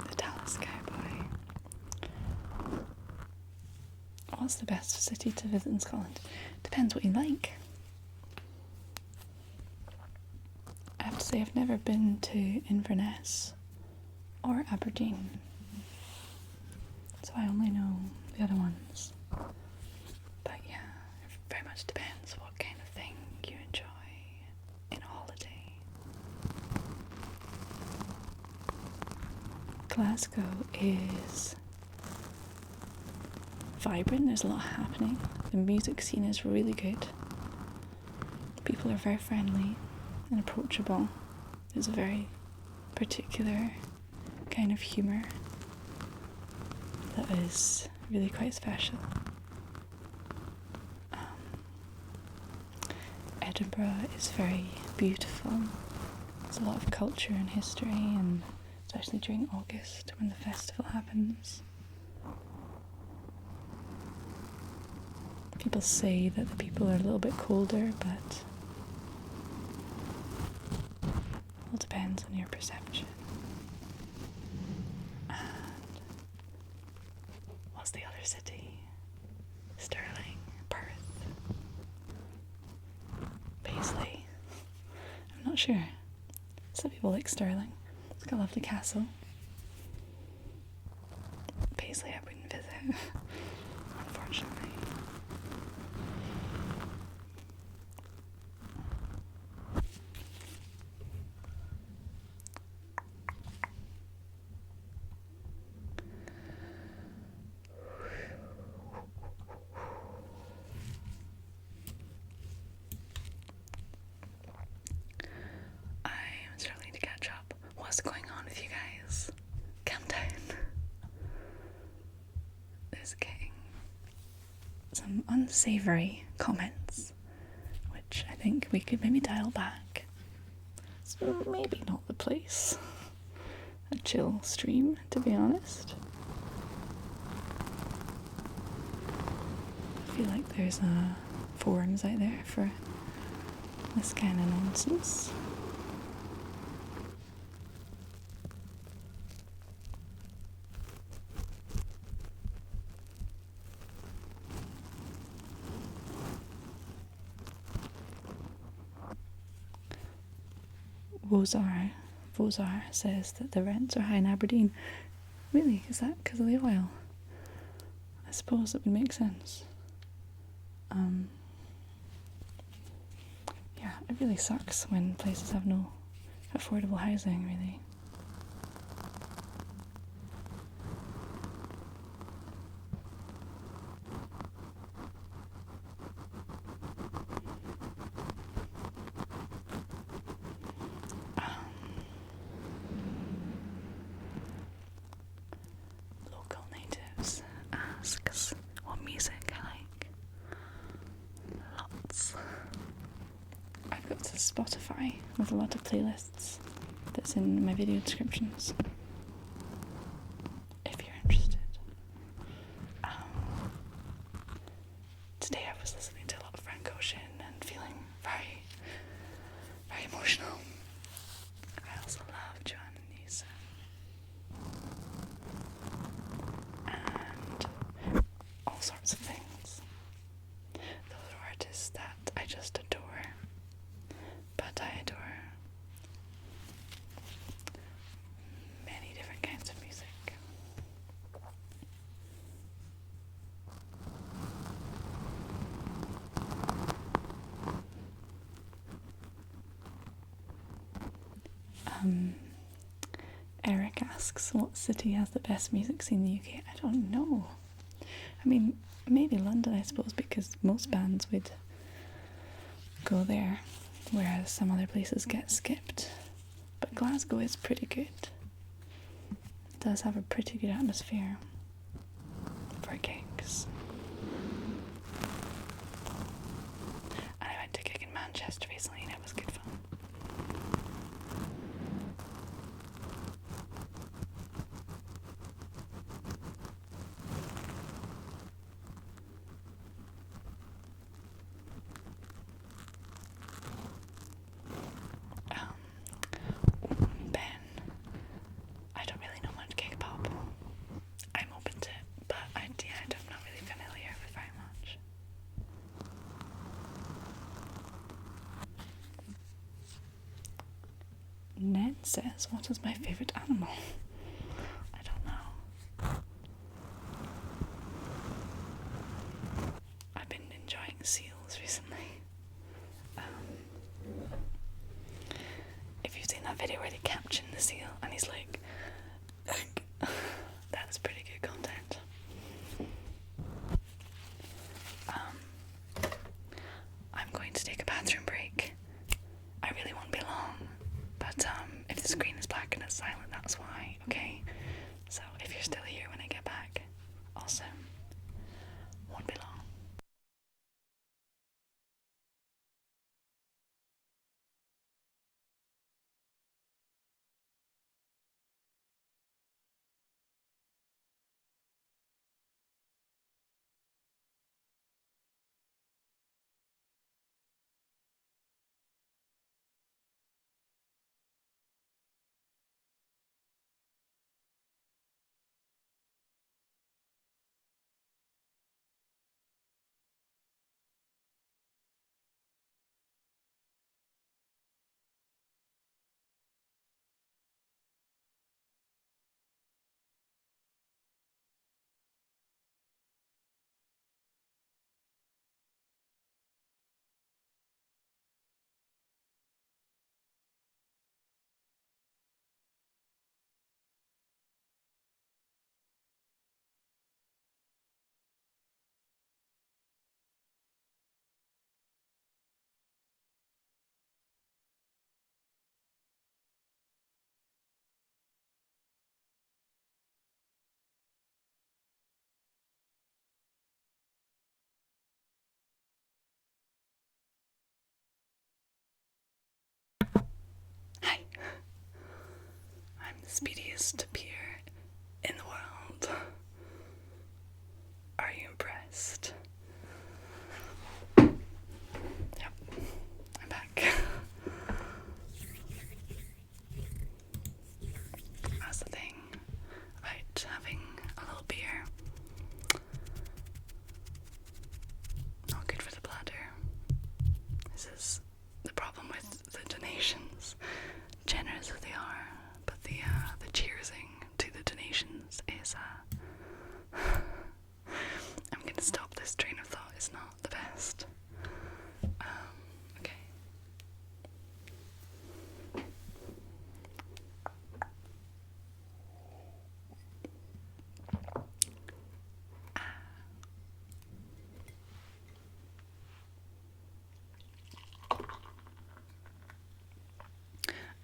The Dallas Cowboy. What's the best city to visit in Scotland? Depends what you like. I have to say I've never been to Inverness or Aberdeen, so I only know the other ones. But yeah, it very much depends what kind of thing you enjoy in a holiday. Glasgow is vibrant, there's a lot happening. The music scene is really good. People are very friendly and approachable. There's a very particular kind of humour that is really quite special. Edinburgh is very beautiful. There's a lot of culture and history, and especially during August when the festival happens. People say that the people are a little bit colder, but it all depends on your perception. And what's the other city? Stirling, Perth, Paisley. I'm not sure. Some people like Stirling. It's got a lovely castle. Paisley I wouldn't visit, unfortunately. some unsavoury comments, which I think we could maybe dial back. It's maybe not the place. A chill stream, to be honest. I feel like there's forums out there for this kind of nonsense. Vozar says that the rents are high in Aberdeen. Really? Is that because of the oil? I suppose it would make sense. Yeah, it really sucks when places have no affordable housing, really. Local natives asks what music I like. Lots. I've got a Spotify with a lot of playlists that's in my video descriptions, if you're interested. Today I was listening to a lot of Frank Ocean and feeling very, very emotional. I also love Joanna Newsom and all sorts of things. Those are artists that I just adore. But I adore many different kinds of music. Eric asks, what city has the best music scene in the UK? I don't know. I mean, maybe London, I suppose, because most bands would go there, whereas some other places get skipped. But Glasgow is pretty good. It does have a pretty good atmosphere for gigs. And I went to a gig in Manchester recently and it was good fun. Ben, I don't really know much K-pop. I'm open to it, but I'm not really familiar with very much. Ned says, what is my favourite animal? I don't know. I've been enjoying seals recently. If you've seen that video where they caption the seal and he's like, that's pretty good content. I'm going to take a bathroom break. I really won't be long, but if the screen is black and it's silent, that's why, okay? So if you're still here when I get back, also, won't be long. speediest peer in the world. Are you impressed? Yep, I'm back. That's the thing about having a little beer. Not good for the bladder. This is the problem with the donations. Generous as they are, but the cheersing to the donations is I'm gonna stop this train of thought. It's not the best. Okay.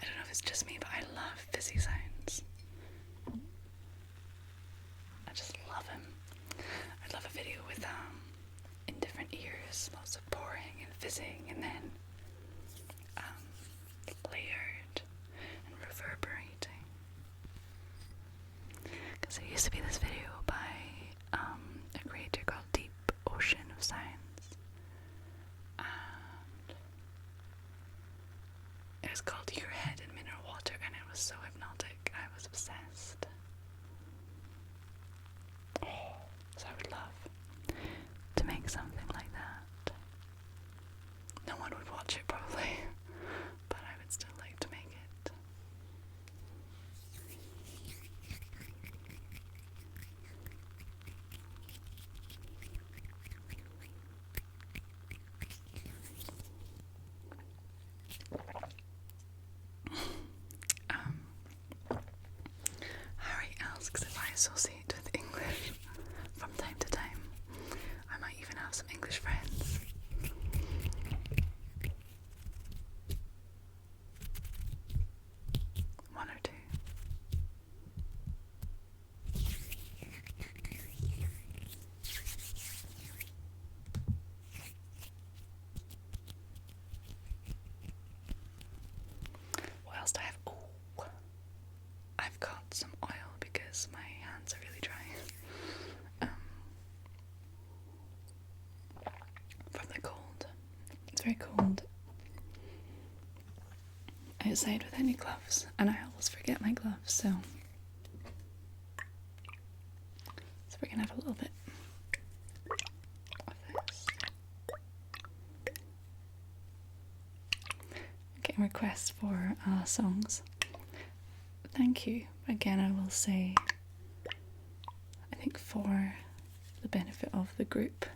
I don't know if it's just me, but I love fizzy sounds. I just love him. I'd love a video with in different ears, lots of pouring and fizzing, and then layered and reverberating. Because there used to be this video by a creator called Deep Ocean of Sounds, and it was called Your Head in Mineral Water, and it was so hypnotic. I was obsessed. So I would love to make something like that. No one would watch it probably, but I would still like to make it. Harry asks if I associate with English from time to time. I might even have some English friends. One or two. What else do I have? Oh, I've got some oil because my hands are really dry. From the cold. It's very cold outside without any gloves, and I always forget my gloves, so we're gonna have a little bit of this. Getting requests for songs. Thank you. Again, I will say, I think for the benefit of the group,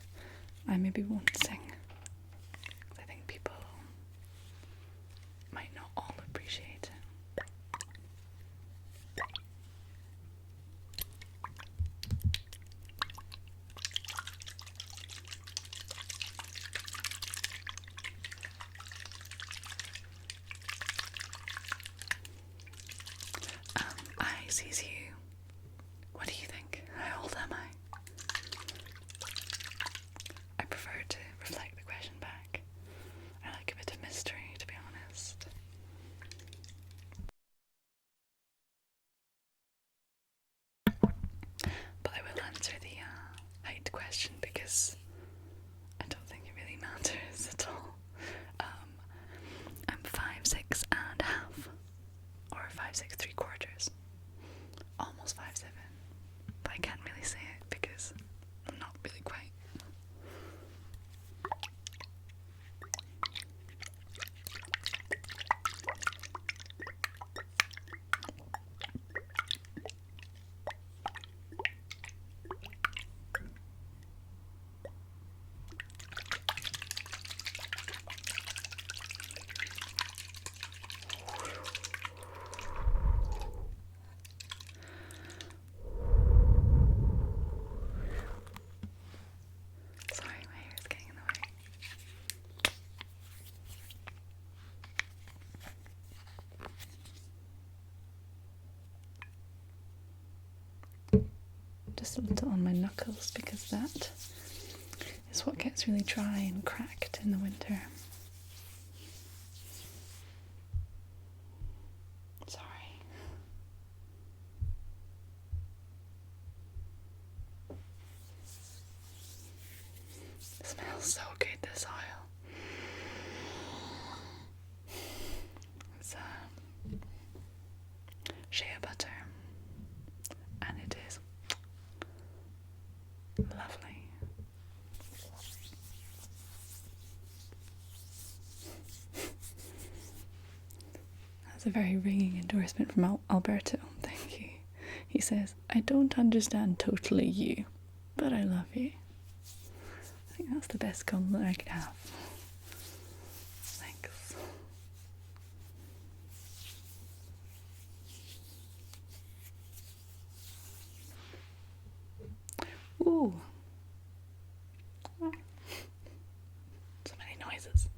I maybe won't sing. I think people might not all appreciate it. I sees you. What do you think? How old am I? I prefer to reflect the question back. I like a bit of mystery, to be honest. But I will answer the height question because I don't think it really matters at all. I'm 5'6.5" or 5'6.75", almost 5'7", but I can't really say it because I'm not really quite. Just a little on my knuckles because that is what gets really dry and cracked in the winter. Sorry. smells so good, this oil. It's shea butter, and it is lovely. That's a very ringing endorsement from Alberto. Thank you. He says, I don't understand totally you, but I love you. I think that's the best compliment I could have. Thanks. Ooh. So many noises.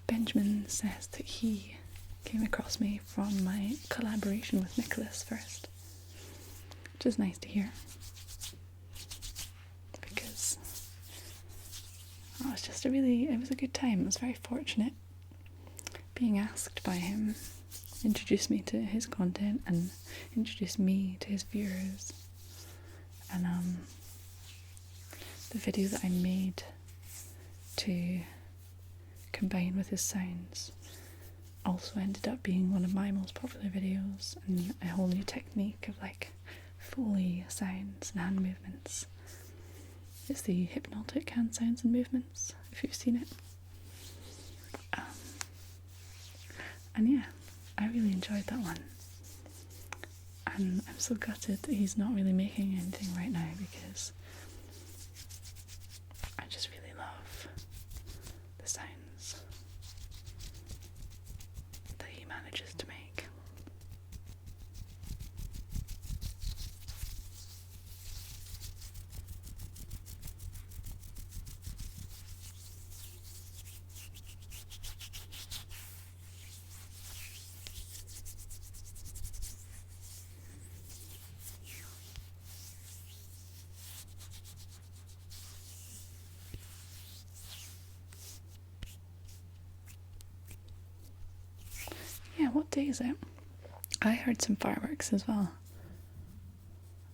Benjamin says that he came across me from my collaboration with Nicholas first, which is nice to hear, because it was just it was a good time. It was very fortunate being asked by him, introduced me to his content and introduced me to his viewers, and the video that I made to combine with his sounds also ended up being one of my most popular videos, and a whole new technique of like Foley sounds and hand movements. It's the hypnotic hand sounds and movements, if you've seen it. And yeah, I really enjoyed that one. And I'm so gutted that he's not really making anything right now, because I just really love the sounds that he manages to make. Yeah, what day is it? I heard some fireworks as well,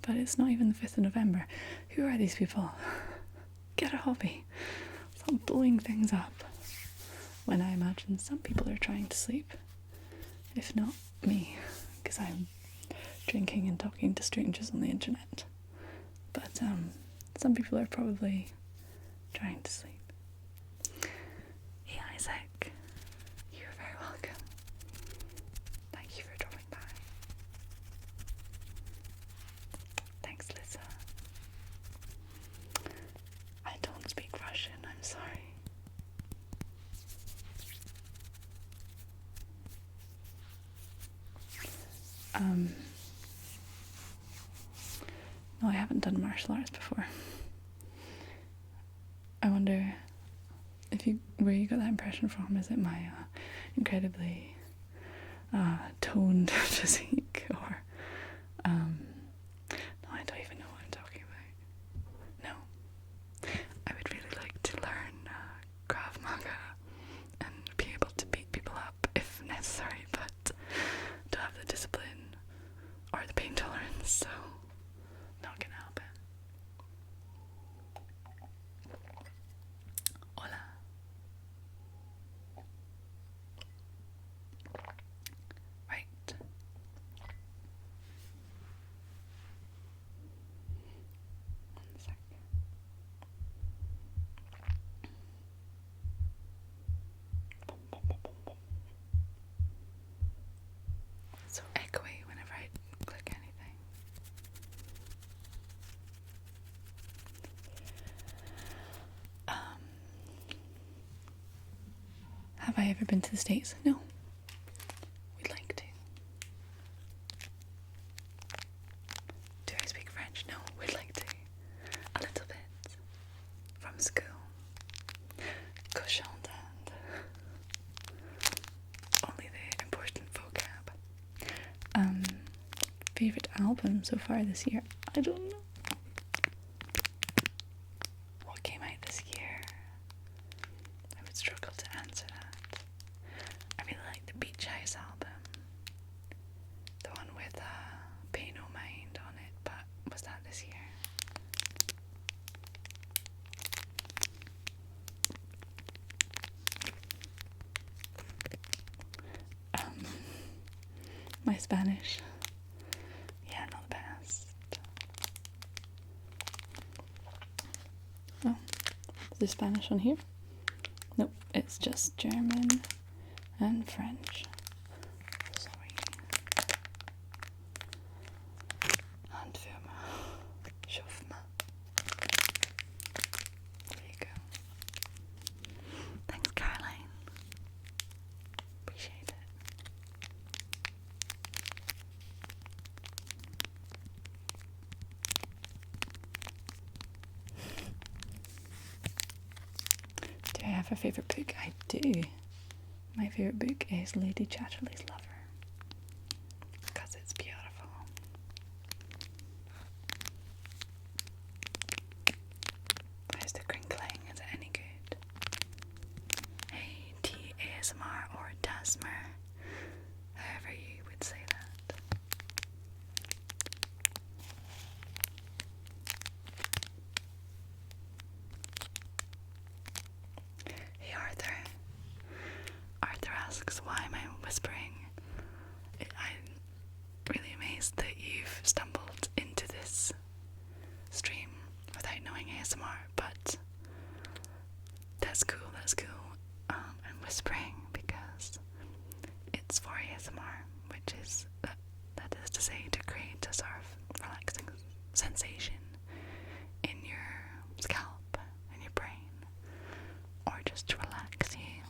but it's not even the 5th of November. Who are these people? Get a hobby. Stop blowing things up when I imagine some people are trying to sleep. If not me, because I'm drinking and talking to strangers on the internet. But some people are probably trying to sleep. Hey Isaac, you're very welcome. Thank you for dropping by. Thanks, Lisa. I don't speak Russian, I'm sorry. No, I haven't done martial arts before. I wonder where you got that impression from. Is it my incredibly toned physique, or no, I don't even know what I'm talking about. No, I would really like to learn Krav Maga and be able to beat people up if necessary, but to have the discipline or the pain tolerance, so not gonna happen. Hola. Right. One sec. So echoey whenever I click anything. Have I ever been to the States? No. We'd like to. Do I speak French? No, we'd like to. A little bit. From school. Cochon d'Inde. Only the important vocab. Favorite album so far this year? I don't know. What came out this year? I would struggle to answer that. I really like the Beach House album. The one with Pay No Mind on it, but was that this year? my Spanish. Yeah, not the best. Oh, is there Spanish on here? Nope, it's just German and French. Sorry. Handfirma. Schaufma. There you go. Thanks, Caroline. Appreciate it. Do I have a favourite book? I do. My favourite book is Lady Chatterley's Lover. Because it's beautiful. How's the crinkling? Is it any good? Hey, T-ASMR or Dasmer. However you would say that. Hey, Arthur. Arthur asks, why am I whispering? I'm really amazed that you've stumbled into this stream without knowing ASMR, but that's cool, that's cool. I'm whispering because it's for ASMR, which is, that is to say, to create a sort of relaxing sensation in your scalp, in your brain, or just to relax you.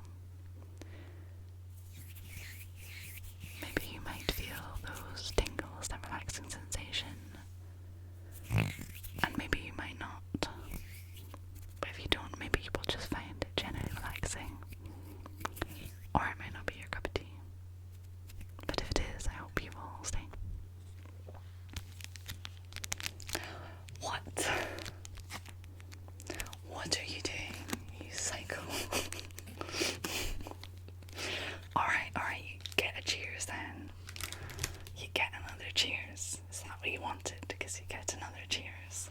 Maybe you might feel those tingles, that relaxing sensation, and maybe you might not. But if you don't, maybe you will just find it generally relaxing, or it might not be your cup of tea. But if it is, I hope you will stay. What? What are you doing, you psycho? Alright, you get a cheers then. You get another cheers. Is that what you wanted? Because you get another cheers.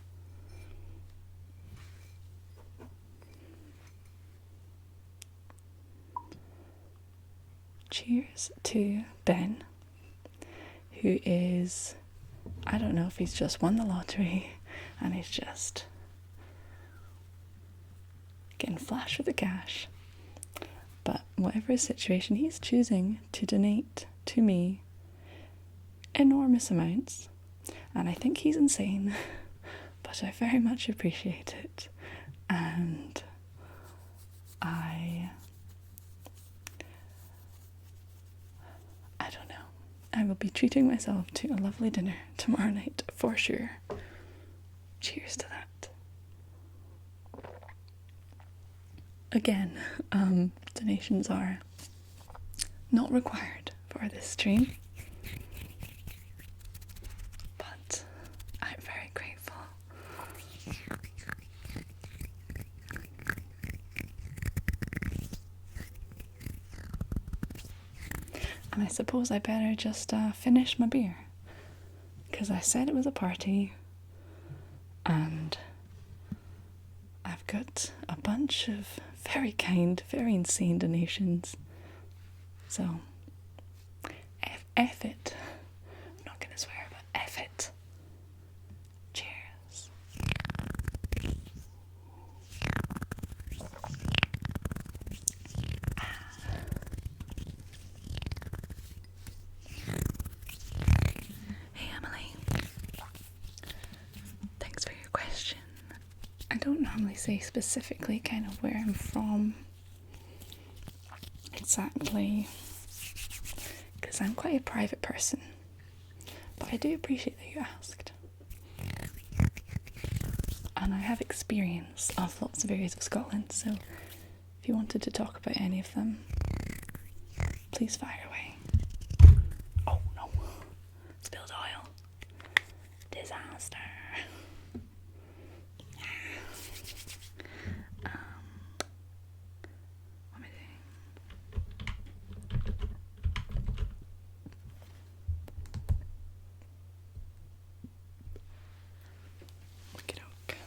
Cheers to Ben, who is, I don't know if he's just won the lottery and he's just getting flash with the cash. But whatever his situation, he's choosing to donate to me enormous amounts. And I think he's insane, but I very much appreciate it. And I don't know. I will be treating myself to a lovely dinner tomorrow night for sure. Cheers to that. Again, donations are not required for this stream, but I'm very grateful. And I suppose I better just finish my beer, because I said it was a party, and I've got a bunch of very kind, very insane donations. So, F it. I'm not gonna swear, but F it. Cheers. Hey Emily. Thanks for your question. I don't normally say specifically kind of where I'm from exactly, because I'm quite a private person, but I do appreciate that you asked. And I have experience of lots of areas of Scotland, so if you wanted to talk about any of them, please fire away. Oh no, spilled oil. Disaster. What am I doing? Okey-doke.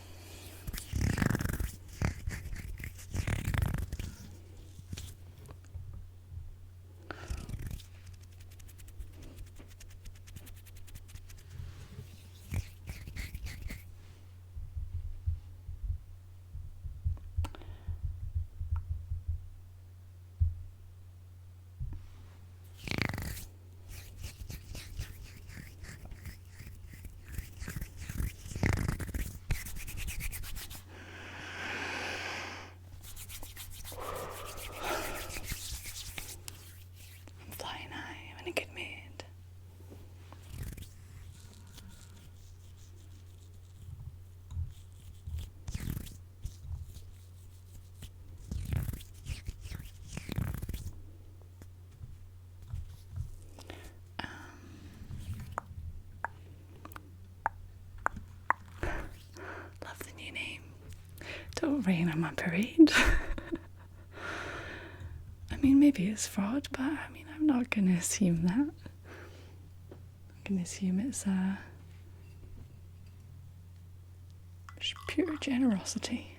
Don't rain on my parade. I mean, maybe it's fraud, but I mean, I'm not going to assume that. I'm going to assume it's just pure generosity.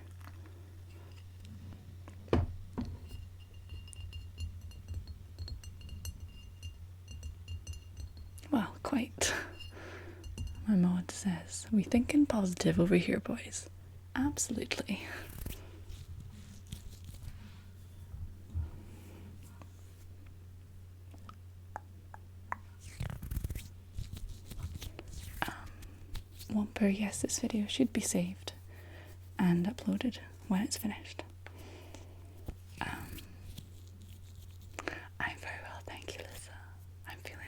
Well, quite. My mod says, we thinking positive over here, boys. Absolutely. Whomper, yes, this video should be saved and uploaded when it's finished. I'm very well, thank you, Lisa. I'm feeling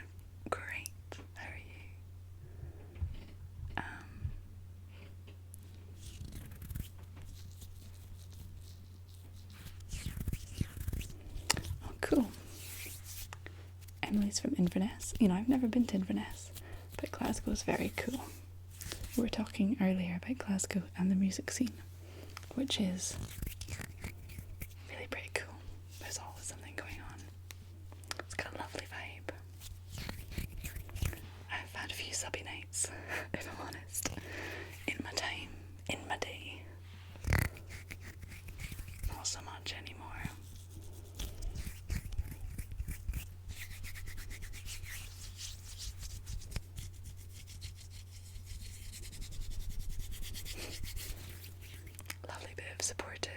great. How are you? Oh, cool. Emily's from Inverness. You know, I've never been to Inverness, but Glasgow is very cool. We were talking earlier about Glasgow and the music scene, which is really pretty cool. There's always something going on. It's got a lovely vibe. I've had a few subby nights, if I'm honest, in my time, in my day. Not so much anymore. Lovely bit of supportive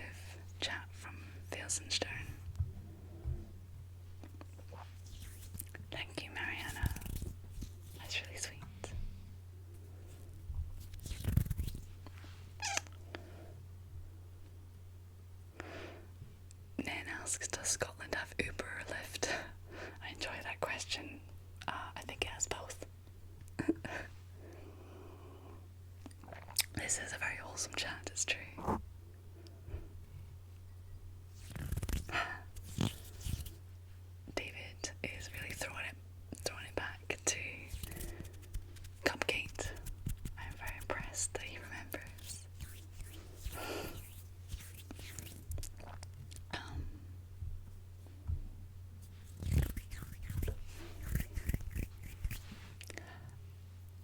chat from Felsenstern. Thank you, Mariana. That's really sweet. Nan asks, does Scotland have Uber or Lyft? I enjoy that question. I think it has both. This is a very wholesome chat, it's true. David is really throwing it back to Cupgate. I'm very impressed that he remembers.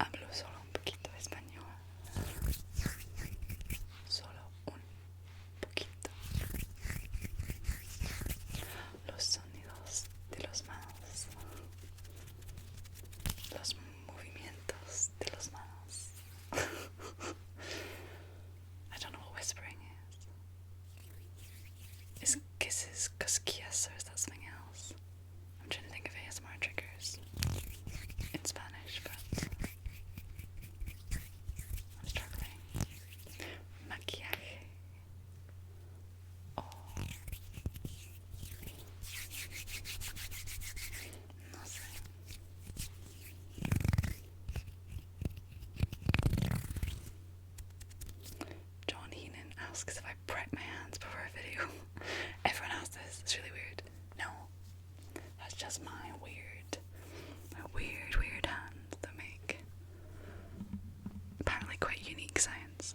Hablo solo un poquito español. Solo un poquito. Los sonidos de los manos. Los movimientos de los manos. I don't know what whispering is. Is kisses cosquillas or is that something else? I'm trying to think of ASMR triggers in Spanish, but I'm struggling. Maquillaje. Oh. No sé. John Heenan asks if I prep my hands before a video. Everyone asks this. It's really weird. No. That's just my weird hands that make apparently quite unique sounds.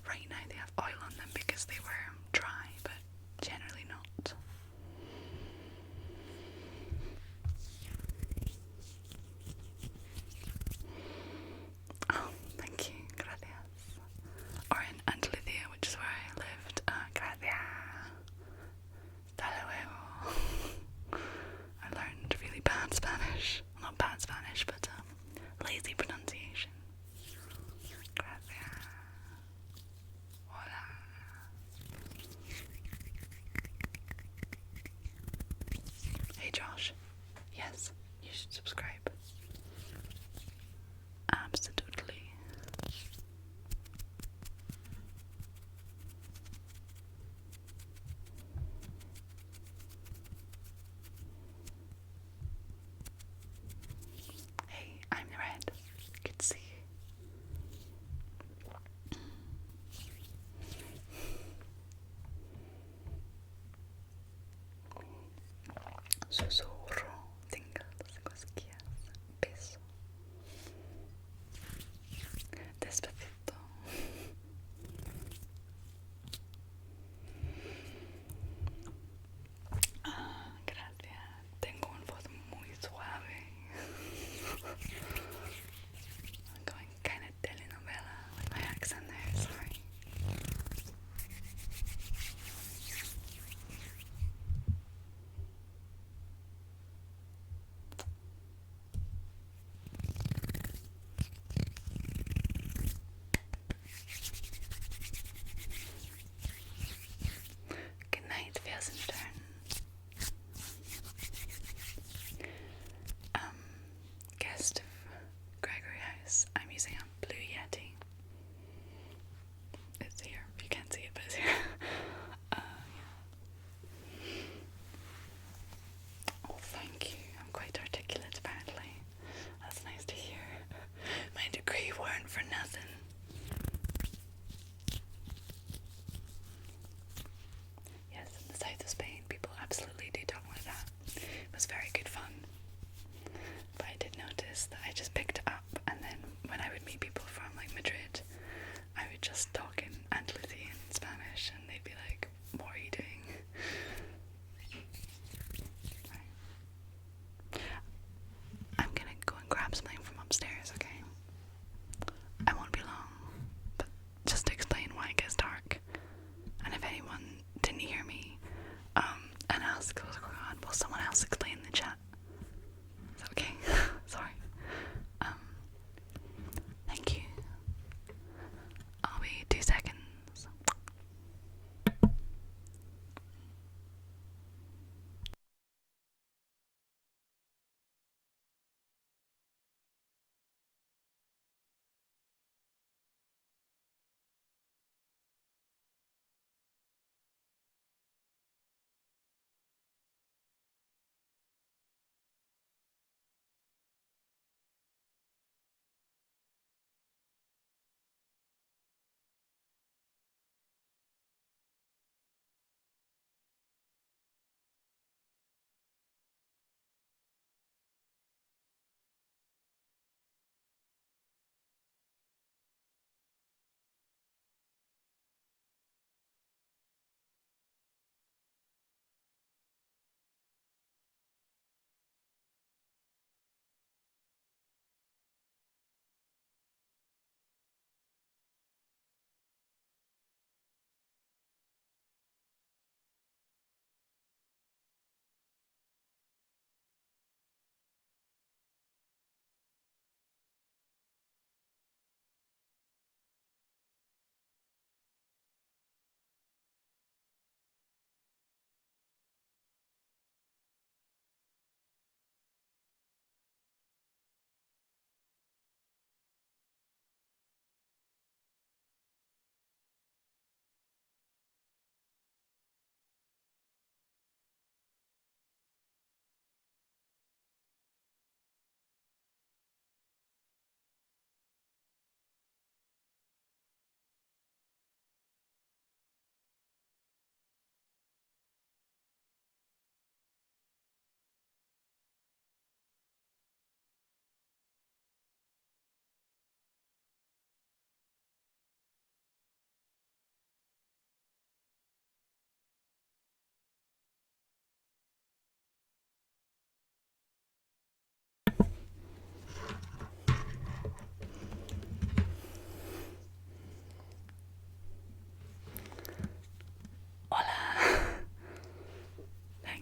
Right now they have oil on them because they were dry, but generally not. Oh, thank you. Gracias. Or in Andalucía, which is where I lived. Gracias. Hasta luego. I learned really bad Spanish. Well, not bad Spanish, but lazy pronunciation. Gracias. Hola. Hey Josh. Yes, you should subscribe. Absolutely. Hey, I'm the Red. Good to see you. Susurro, tingles, cosquillas, beso. Despacito.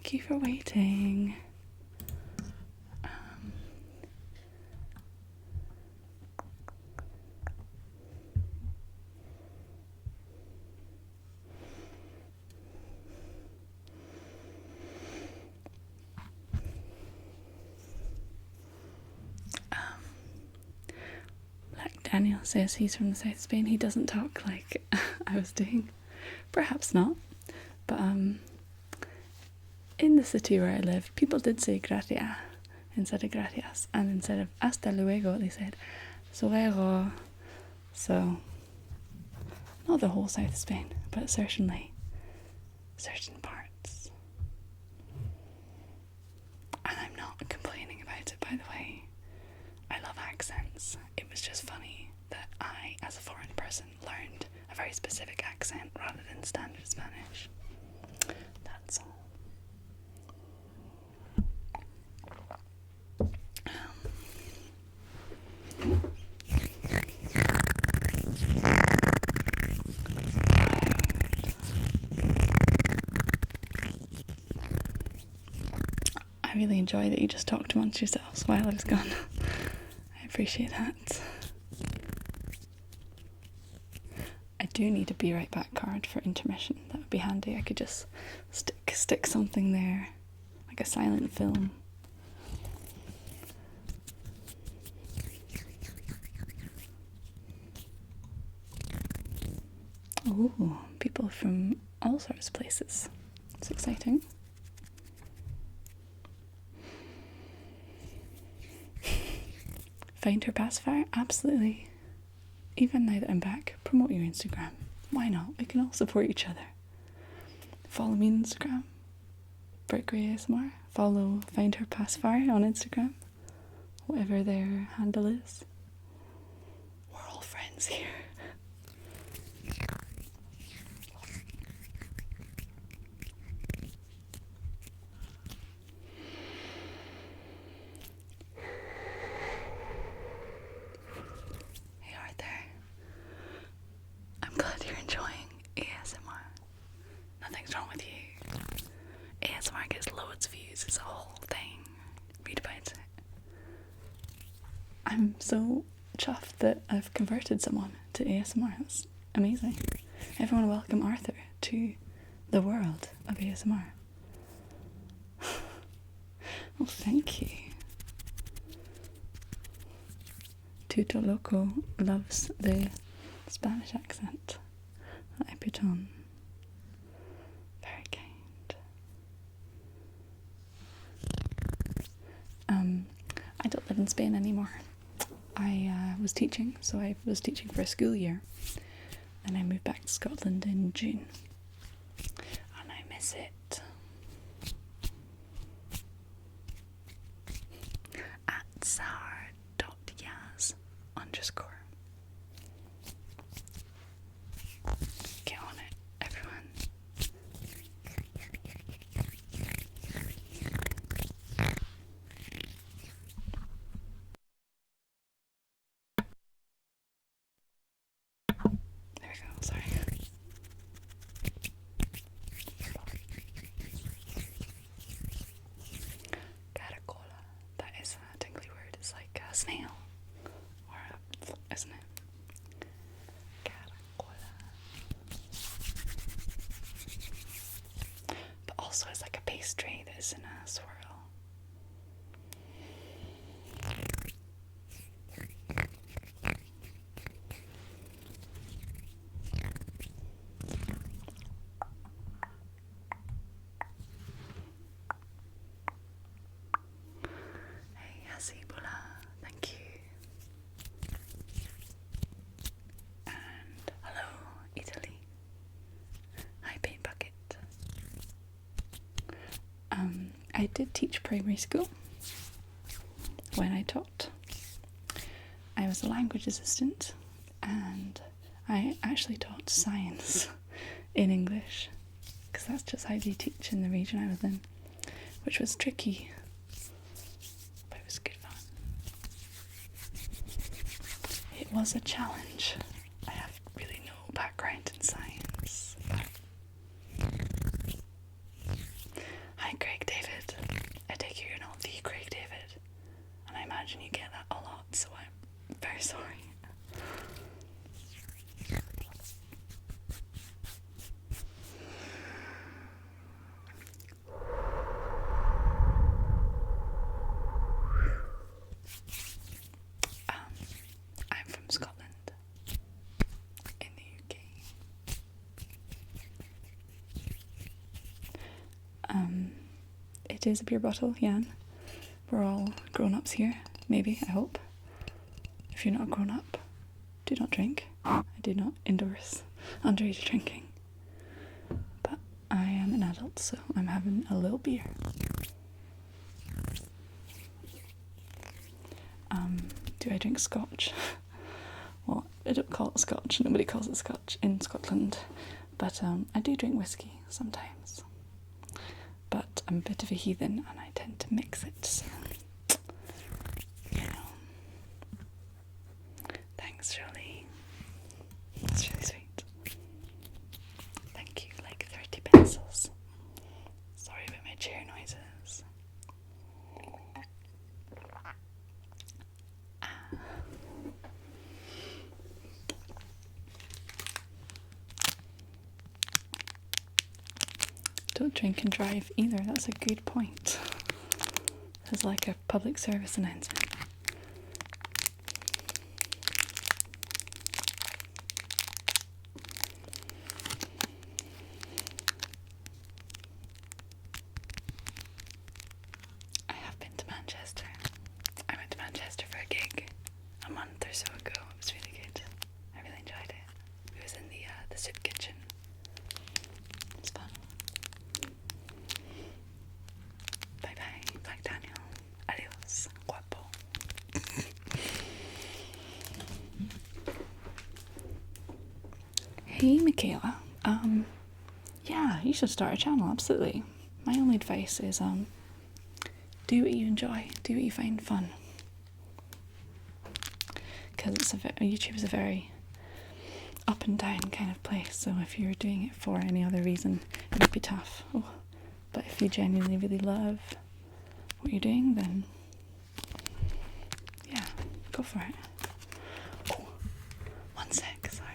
Thank you for waiting. Like Daniel says, he's from the south of Spain. He doesn't talk like I was doing. Perhaps not, but in the city where I lived, people did say gracias instead of gracias, and instead of hasta luego, they said luego. So, not the whole south of Spain, but certainly certain parts. And I'm not complaining about it, by the way. I love accents. It was just funny that I, as a foreign person, learned a very specific accent rather than standard Spanish. That's all. I really enjoy that you just talked amongst yourselves while I was gone. I appreciate that. I do need a be right back card for intermission. That would be handy. I could just stick something there, like a silent film. Ooh, people from all sorts of places. It's exciting. Find her pacifier? Absolutely. Even now that I'm back, promote your Instagram. Why not? We can all support each other. Follow me on Instagram, Berkeley ASMR. Follow Find Her Pacifier on Instagram, whatever their handle is. We're all friends here. I'm so chuffed that I've converted someone to ASMR. That's amazing. Everyone welcome Arthur to the world of ASMR. Oh, thank you. Tuto Loco loves the Spanish accent that I put on. Very kind. I don't live in Spain anymore. I was teaching, so I was teaching for a school year, and I moved back to Scotland in June, and I miss it. At sar.yaz_. Get on it, everyone. There we go, sorry. Caracola. That is a tingly word. It's like a snail. Or isn't it? Caracola. But also it's like a pastry that is in a swirl. Thank you. And hello, Italy. Hi, Paint Bucket. I did teach primary school when I taught. I was a language assistant, and I actually taught science in English, because that's just how they teach in the region I was in, which was tricky. It was a challenge. I have really no background in science. Hi Greg, it is a beer bottle, yeah. We're all grown-ups here, maybe, I hope. If you're not a grown-up, do not drink. I do not endorse underage drinking. But I am an adult, so I'm having a little beer. Do I drink scotch? Well, I don't call it scotch. Nobody calls it scotch in Scotland. But I do drink whiskey sometimes. But I'm a bit of a heathen and I tend to mix it, so, you know. Thanks, Jolie. That's really sweet. Thank you, like 30 pencils. Sorry about my chair noises. Don't drink and drive either, that's a good point. It's like a public service announcement. I have been to Manchester. I went to Manchester for a gig a month or so ago. It was really good. I really enjoyed it. It was in the soup kitchen. It was fun. Bye bye, Black Daniel. Adios, guapo. Hey, Michaela. Yeah, you should start a channel, absolutely. My only advice is, do what you enjoy, do what you find fun. Because YouTube is a very up and down kind of place, so if you're doing it for any other reason, it might be tough. Oh. But if you genuinely really love what you're doing, then yeah, go for it. Oh, one sec, sorry.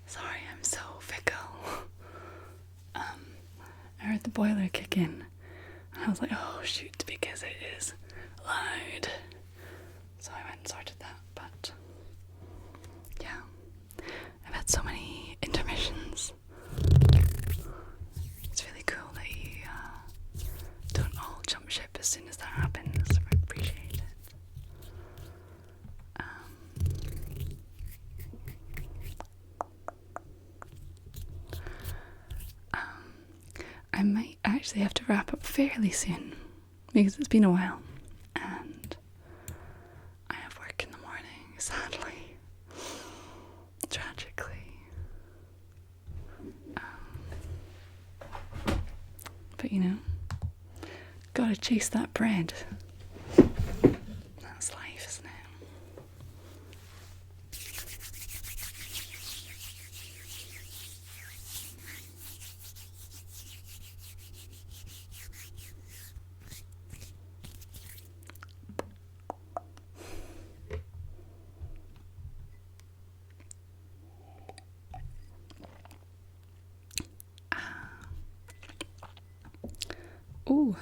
Sorry, I'm so fickle. I heard the boiler kick in, and I was like, oh shoot, because it is loud. So I went and sorted that, but yeah, I've had so many intermissions. It's really cool that you don't all jump ship as soon as that happens. I appreciate it. I might actually have to wrap up fairly soon because it's been a while and I have work in the morning, sadly, tragically. But you know, gotta chase that bread. That's life, isn't it? Ooh,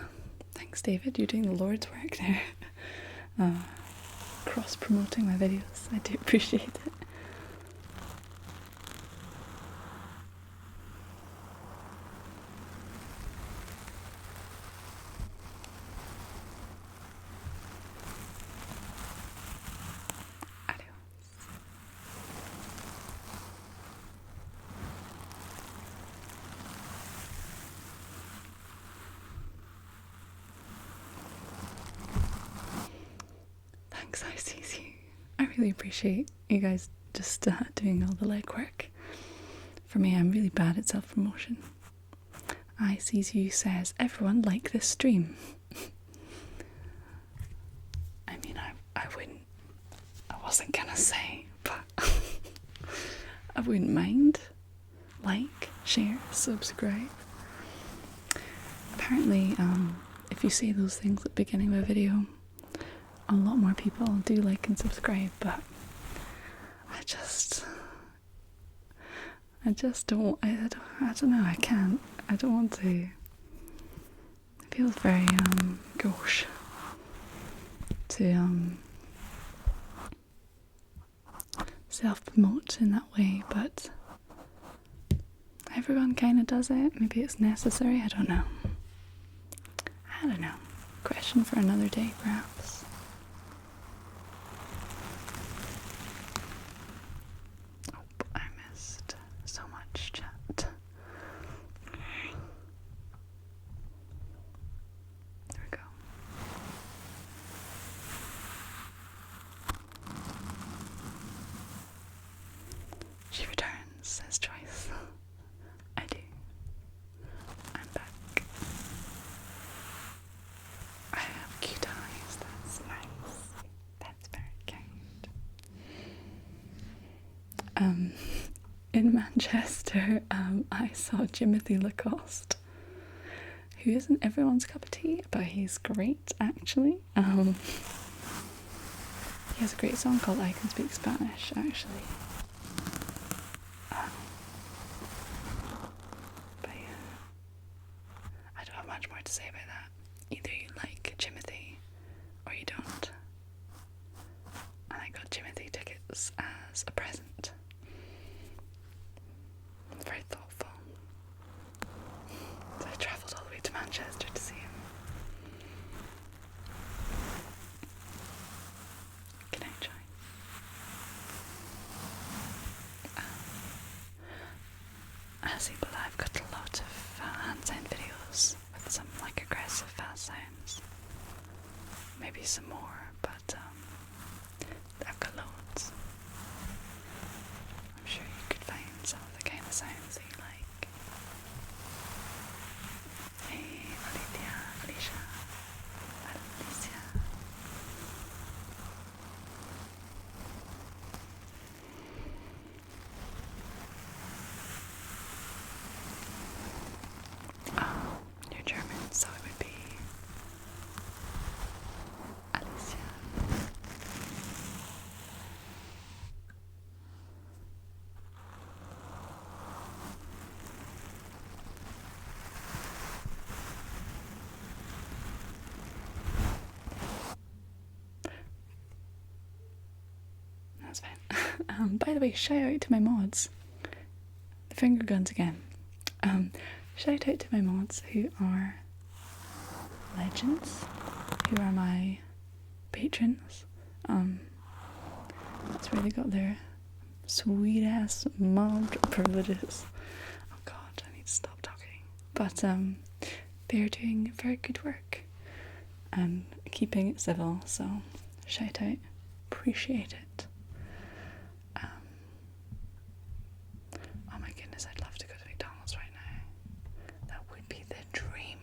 thanks Thanks, David. You're doing the Lord's work there. Cross-promoting my videos. I do appreciate it. Thanks, I sees you. I really appreciate you guys just doing all the legwork. For me, I'm really bad at self-promotion. I sees you says, everyone like this stream. I mean, I wasn't gonna say, but I wouldn't mind. Like, share, subscribe. Apparently, if you say those things at the beginning of a video, a lot more people do like and subscribe, but I don't know, I can't. I don't want to. It feels very, gauche to, self-promote in that way, but everyone kind of does it. Maybe it's necessary, I don't know. Question for another day, perhaps. Oh, I missed so much chat. There we go. She returns, says Joyce. I do. I'm back. I have cute eyes, that's nice. That's very kind. In Manchester, I saw Jimothy Lacoste, who isn't everyone's cup of tea, but he's great, actually. He has a great song called I Can Speak Spanish, actually. But yeah, I don't have much more to say about that. Either you like Jimothy or you don't. And I got Jimothy tickets as a present. Very thoughtful. So I travelled all the way to Manchester to see him. Good night, Joy. As you believe, I've got a lot of hand sign videos with some like aggressive fast sounds. Maybe some more, but I've got loads. I'm sure you could find some of the kind of sounds that you like. Hey, Alicia. Oh, you're German, so it would be Alicia. That's fine. By the way, shout out to my mods. The finger guns again. Shout out to my mods who are legends, who are my patrons. That's where they got their sweet ass mod privileges. Oh god, I need to stop talking. But they're doing very good work and keeping it civil, so shout out, appreciate it. Oh my goodness, I'd love to go to McDonald's right now. That would be the dream.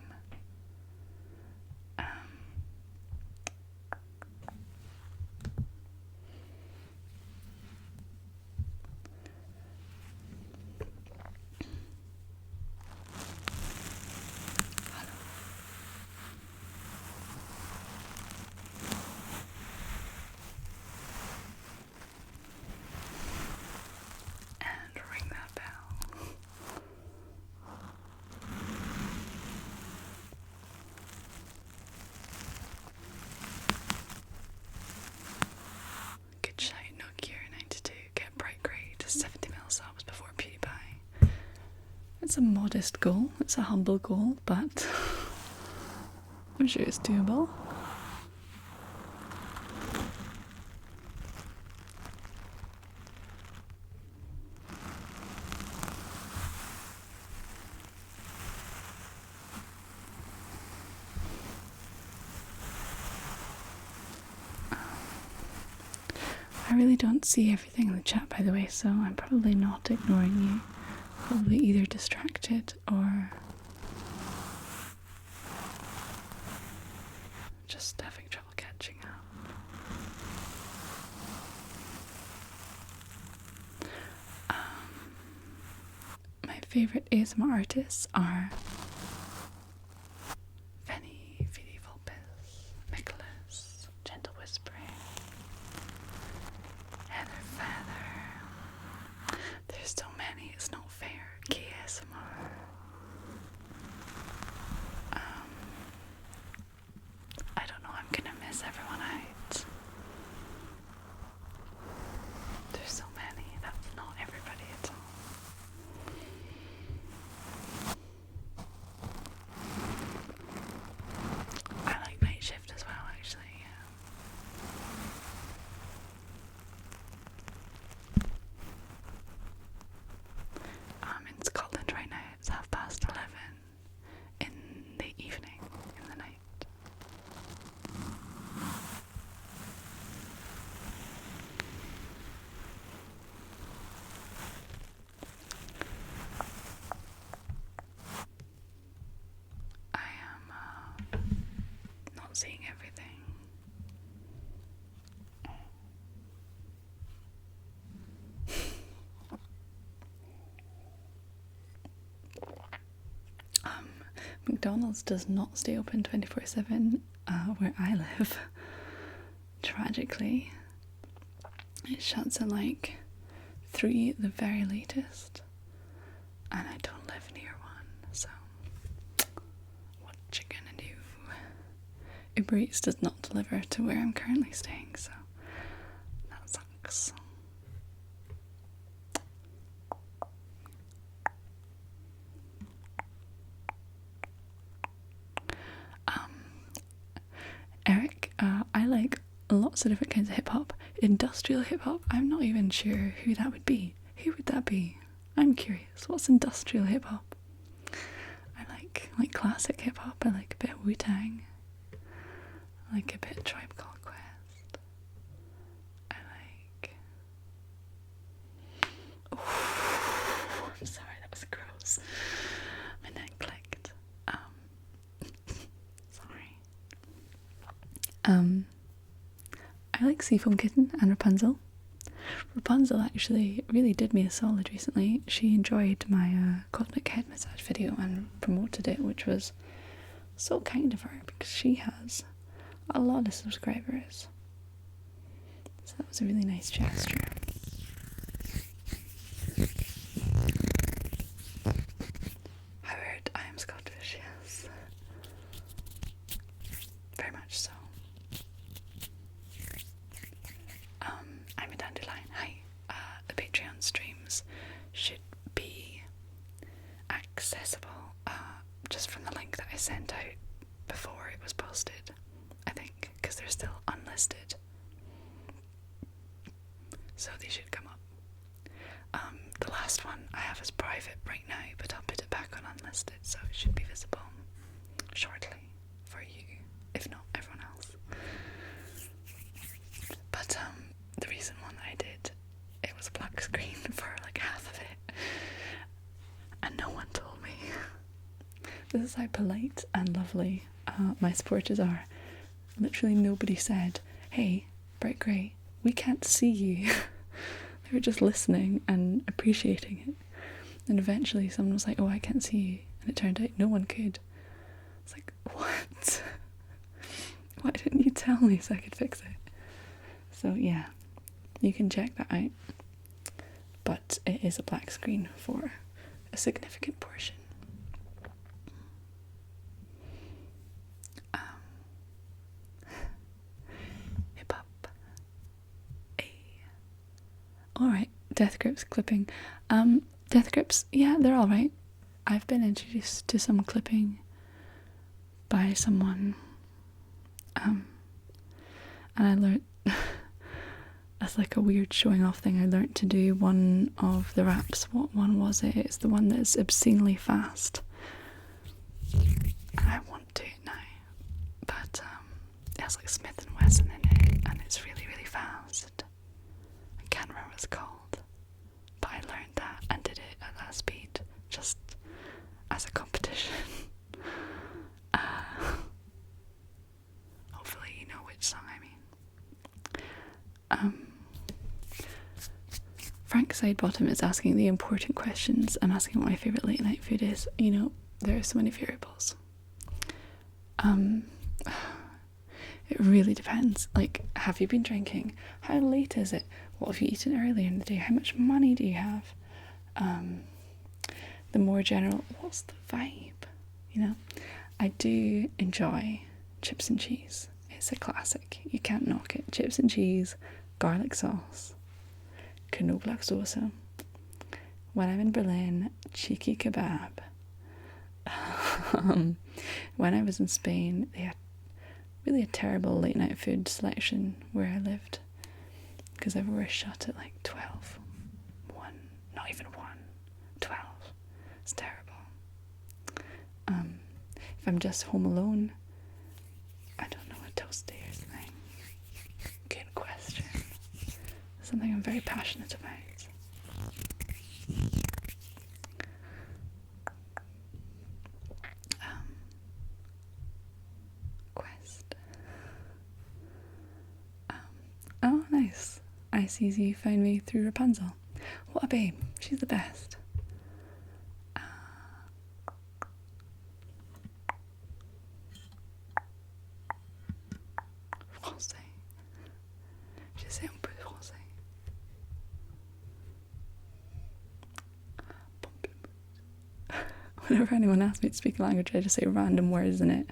It's a modest goal, it's a humble goal, but I'm sure it's doable. I really don't see everything in the chat, by the way, so I'm probably not ignoring you. Probably either distracted or just having trouble catching up. My favourite ASMR artists are Fanny, Vidi Vulpes, Nicholas, Gentle Whispering, Heather Feather. There's so many, it's not fair. KSMR. I don't know, I'm gonna miss everyone out. There's so many, that's not everybody at all. I like Night Shift as well, actually, yeah. I'm in Scotland right now, it's 11:30 in the evening, in the night. I am not seeing everything. McDonald's does not stay open 24/7 where I live. Tragically, it shuts at like 3 at the very latest, and I don't live near one, so what you gonna do? Uber Eats does not deliver to where I'm currently staying, so that sucks. Eric, I like lots of different kinds of hip-hop. Industrial hip-hop, I'm not even sure who that would be. Who would that be? I'm curious. What's industrial hip-hop? I like classic hip-hop. I like a bit of Wu-Tang. I like a bit of Tribe Called Quest. I like... Ooh, I'm sorry, that was gross. My neck clicked. Sorry. I like Seafoam Kitten and Rapunzel. Rapunzel actually really did me a solid recently. She enjoyed my cosmic head massage video and promoted it, which was so kind of her because she has a lot of subscribers. So that was a really nice gesture. Howard, I am Scottish, yes. Very much so. I'm a dandelion. Hi. The Patreon streams should be accessible just from the link that I sent out before it was posted, I think, because they're still unlisted. So they should come up. The last one I have is private right now, but I'll put it back on unlisted, so it should be visible shortly for you, if not everyone else. But the recent one I did, it was a black screen for like half of it, and no one told me. This is how polite and lovely my supporters are. Literally nobody said, "Hey, Bright Grey, we can't see you." They were just listening and appreciating it. And eventually someone was like, "Oh, I can't see you," and it turned out no one could. It's like, what? Why didn't you tell me so I could fix it? So yeah, you can check that out. But it is a black screen for a significant portion. Hip hop. Alright, Death Grips clipping. Death Grips, yeah, they're alright. I've been introduced to some clipping by someone, and I learnt as like a weird showing off thing, I learnt to do one of the raps. What one was it? It's the one that's obscenely fast, and I want to now, but it has like Smith and Wesson in it, and it's really, really fast. I can't remember what it's called, but I learned that and did it at that speed just as a competition. Hopefully you know which song I mean. Frank Sidebottom is asking the important questions. I'm asking what my favourite late night food is. You know, there are so many variables. It really depends. Like, have you been drinking? How late is it? What have you eaten earlier in the day? How much money do you have? The more general, what's the vibe? You know, I do enjoy chips and cheese. It's a classic. You can't knock it. Chips and cheese, garlic sauce, Knoblauchsoße. When I'm in Berlin, cheeky kebab. When I was in Spain, they had really a terrible late night food selection where I lived, because everywhere shut at like 12, 1, not even 1, 12. It's terrible. If I'm just home alone, I don't know, a toasty or something. Good question. Something I'm very passionate about. Quest. Oh, nice. I see you found me through Rapunzel. What a babe. She's the best. Français. Je sais un peu français. Whenever anyone asks me to speak a language, I just say random words in it,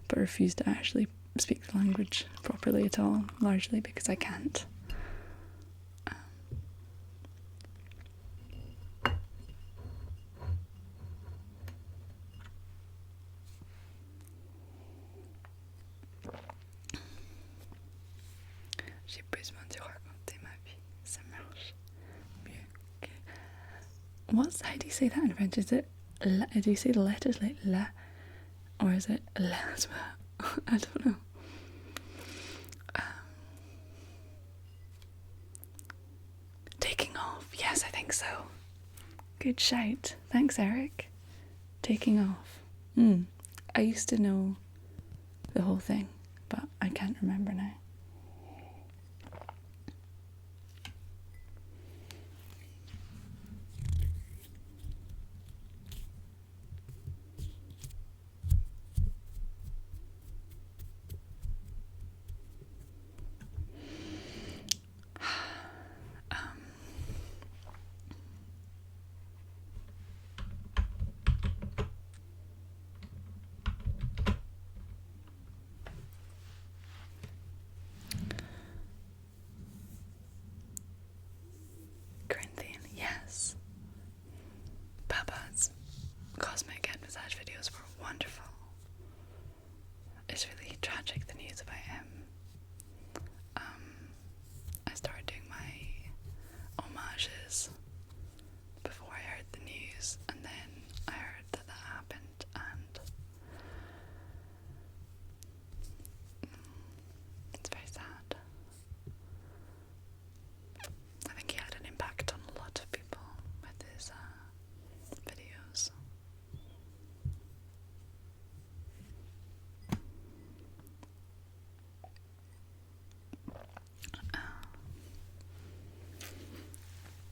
but refuse to actually speak the language properly at all, largely because I can't. J'ai besoin de raconter ma vie. Ça marche mieux que... How do you say that in French? Is it la? Do you say the letters like la? Or is it la as well? I don't know. Taking off. Yes, I think so. Good shout. Thanks, Eric. Taking off. I used to know the whole thing, but I can't remember now. Yes. Papa's cosmetic head massage videos were wonderful. It's really tragic, the news about him. I started doing my homages before I heard the news, and then I heard that happened, and it's very sad. I think he had an impact on a lot of people with his videos.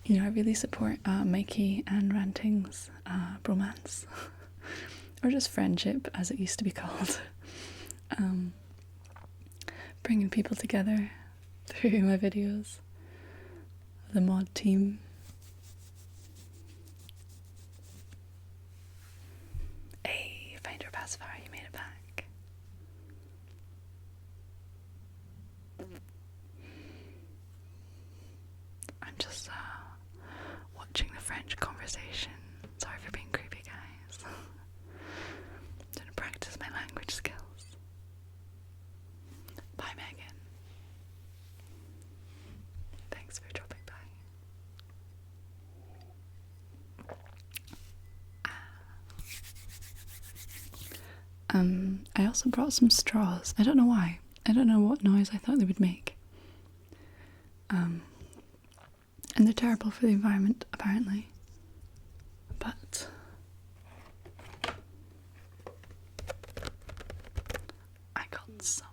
You know, I really support Mikey and Ranting's bromance, or just friendship as it used to be called. Bringing people together through my videos. The mod team. Hey, Finder Pacifier, you made it back. I'm just watching the French conversation. Sorry for being creepy, guys. I also brought some straws. I don't know why. I don't know what noise I thought they would make. And they're terrible for the environment, apparently. But I got some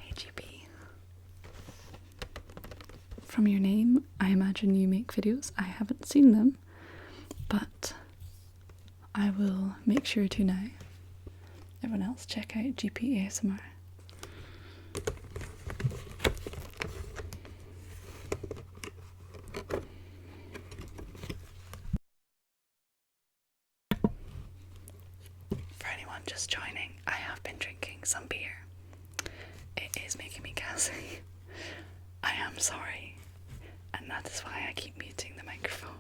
AGP. From your name, I imagine you make videos. I haven't seen them, but I will make sure to now. Everyone else, check out GP ASMR. For anyone just joining, I have been drinking some beer. It is making me gassy. I am sorry, and that is why I keep muting the microphone.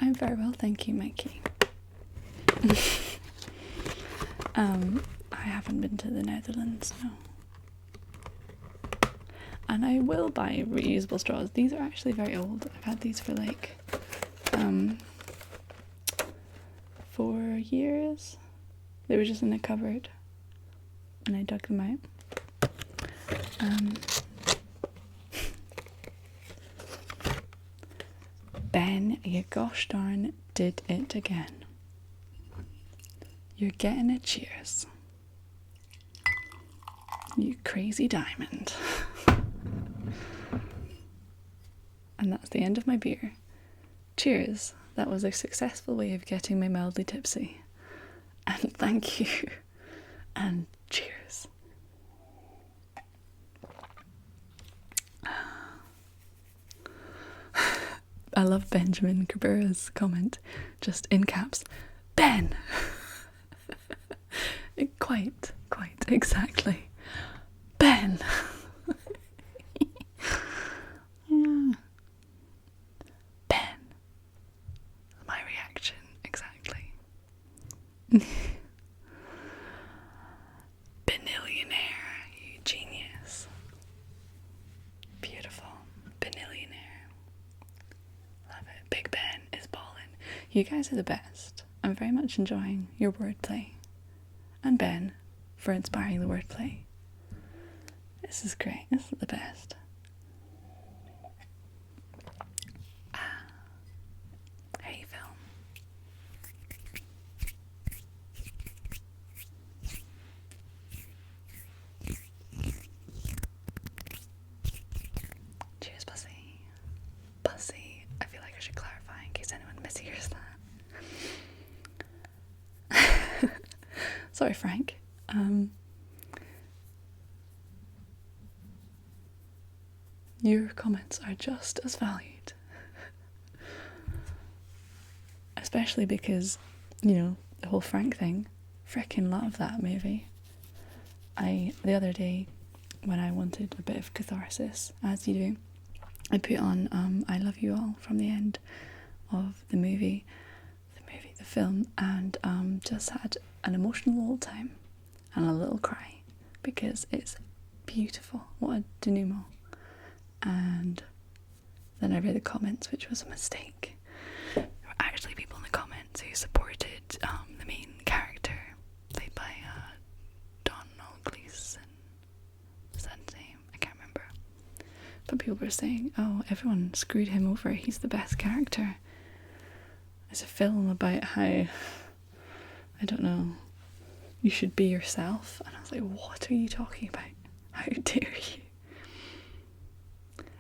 I'm very well, thank you, Mikey. I haven't been to the Netherlands, no. And I will buy reusable straws. These are actually very old. I've had these for like 4 years. They were just in a cupboard and I dug them out. Ben, you gosh darn did it again. You're getting a cheers. You crazy diamond. And that's the end of my beer. Cheers. That was a successful way of getting me mildly tipsy. And thank you. And cheers. I love Benjamin Cabrera's comment, just in caps. Ben! Quite, exactly. Ben! Yeah. Ben. My reaction, exactly. Benillionaire, you genius. Beautiful. Benillionaire. Love it. Big Ben is ballin'. You guys are the best. I'm very much enjoying your wordplay. And Ben for inspiring the wordplay. This is great. This is the best. Hey, Phil. Cheers, Bussy. Bussy. I feel like I should clarify in case anyone mishears that. Sorry, Frank. Your comments are just as valued. Especially because, you know, the whole Frank thing. Frickin' love that movie. The other day, when I wanted a bit of catharsis, as you do, I put on I Love You All from the end of the film, and just had an emotional old time and a little cry because it's beautiful. What a denouement. And then I read the comments, which was a mistake. There were actually people in the comments who supported the main character, played by Donald Gleeson. Is that his name? I can't remember. But people were saying, oh, everyone screwed him over, he's the best character. It's a film about how, I don't know, you should be yourself. And I was like, what are you talking about? How dare you?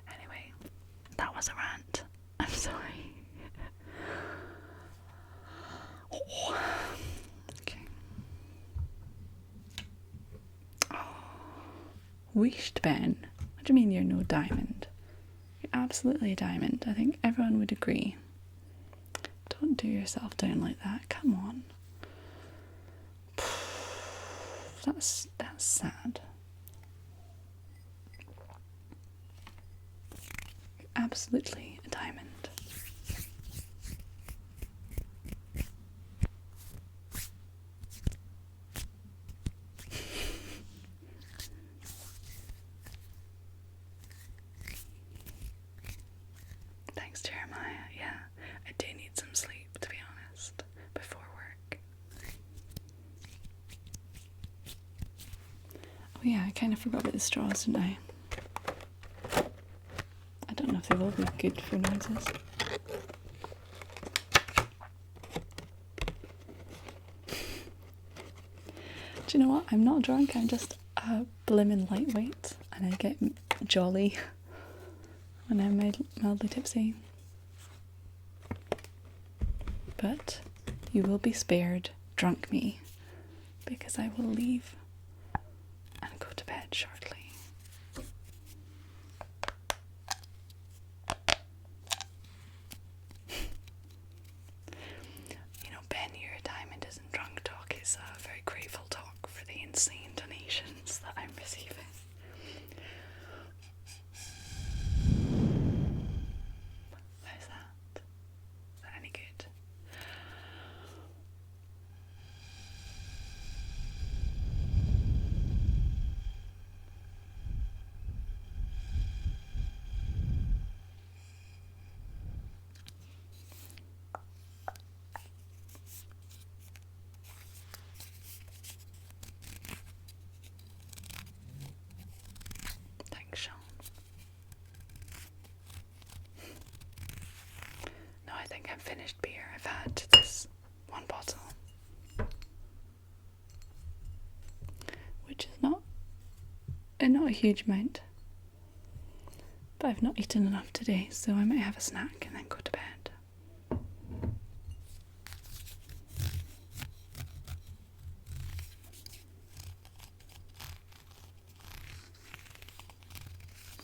Anyway, that was a rant. I'm sorry. Oh. Okay. Oh. Wished Ben. What do you mean you're no diamond? You're absolutely a diamond. I think everyone would agree. Don't do yourself down like that. Come on. That's sad. You're absolutely a diamond. Thanks, Thanks, Jeremiah. Yeah, I do need some sleep, to be honest, before work. Oh yeah, I kind of forgot about the straws, didn't I? I don't know if they will be good for noises. Do you know what? I'm not drunk, I'm just a blimmin' lightweight, and I get jolly when I'm mildly tipsy. But you will be spared, drunk me, because I will leave and go to bed shortly. You know, Ben, your diamond isn't drunk talk, is a very grateful talk for the insane donations that I'm receiving. How's that? Is that any good? Thanks, Sean. No, I think I'm finished beer. I've had this one bottle, which is not a huge amount, but I've not eaten enough today, so I might have a snack and then go to bed.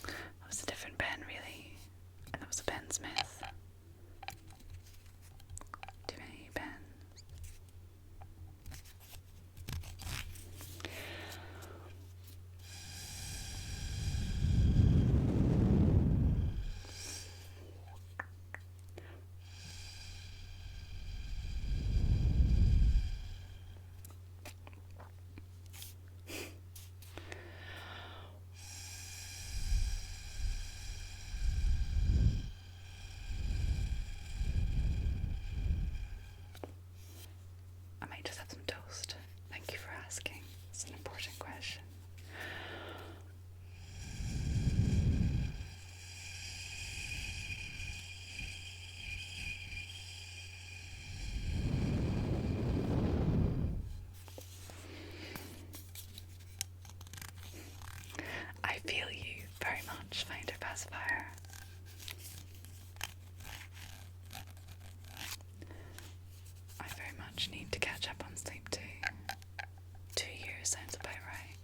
That was a different Ben, really, and that was a Ben Smith. Too many Bens. I might just have some toast. Thank you for asking. It's an important question. I feel you very much, Finder Pacifier. I very much need to catch up on sleep too. 2 years sounds about right.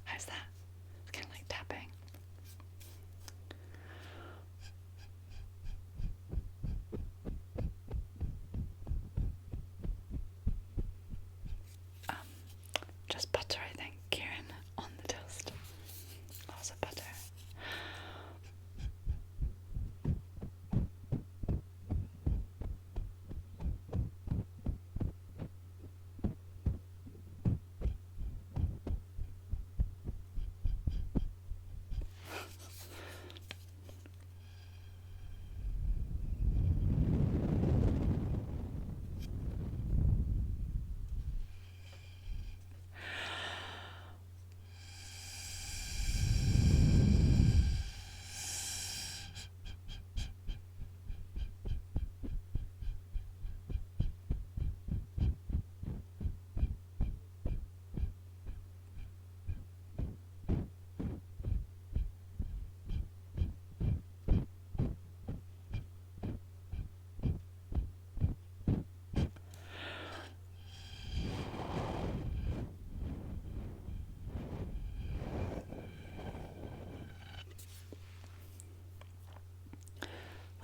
How's that? It's kind of like tapping. Just butter, I think, Kieran, on the toast. Lots of butter.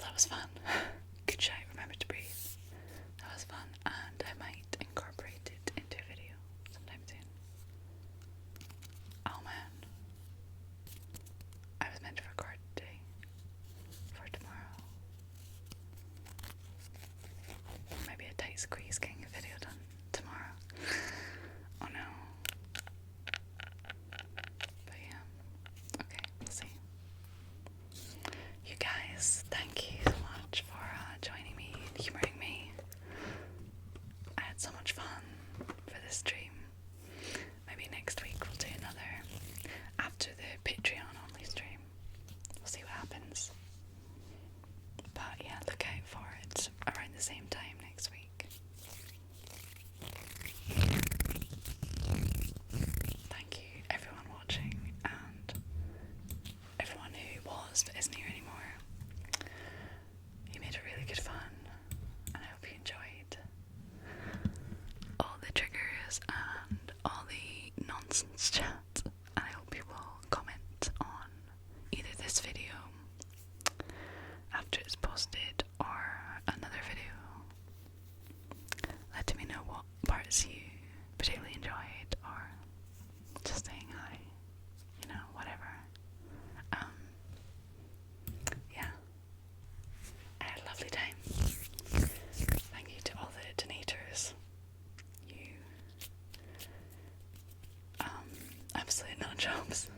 That was fun. Good shout, remember to breathe. That was fun, and I might incorporate it into a video sometime soon. Oh man. I was meant to record today for tomorrow. Maybe a tight squeeze getting a video done tomorrow. Oh no. But yeah, okay, we'll see. You guys, thank you so much for joining me and humouring me. I had so much fun for this stream. Maybe next week we'll do another after the Patreon only stream. We'll see what happens. But yeah, look out for it around the same time next week. Thank you everyone watching and everyone who was but isn't here anymore. You made it really good fun and I hope you enjoyed all the triggers and all the nonsense chat, and I hope you will comment on either this video after it's posted or another video, letting me know what parts you particularly enjoyed, or just saying hi, you know, whatever. Yeah, I had a lovely time. Thank you to all the donators. You absolute nut jobs.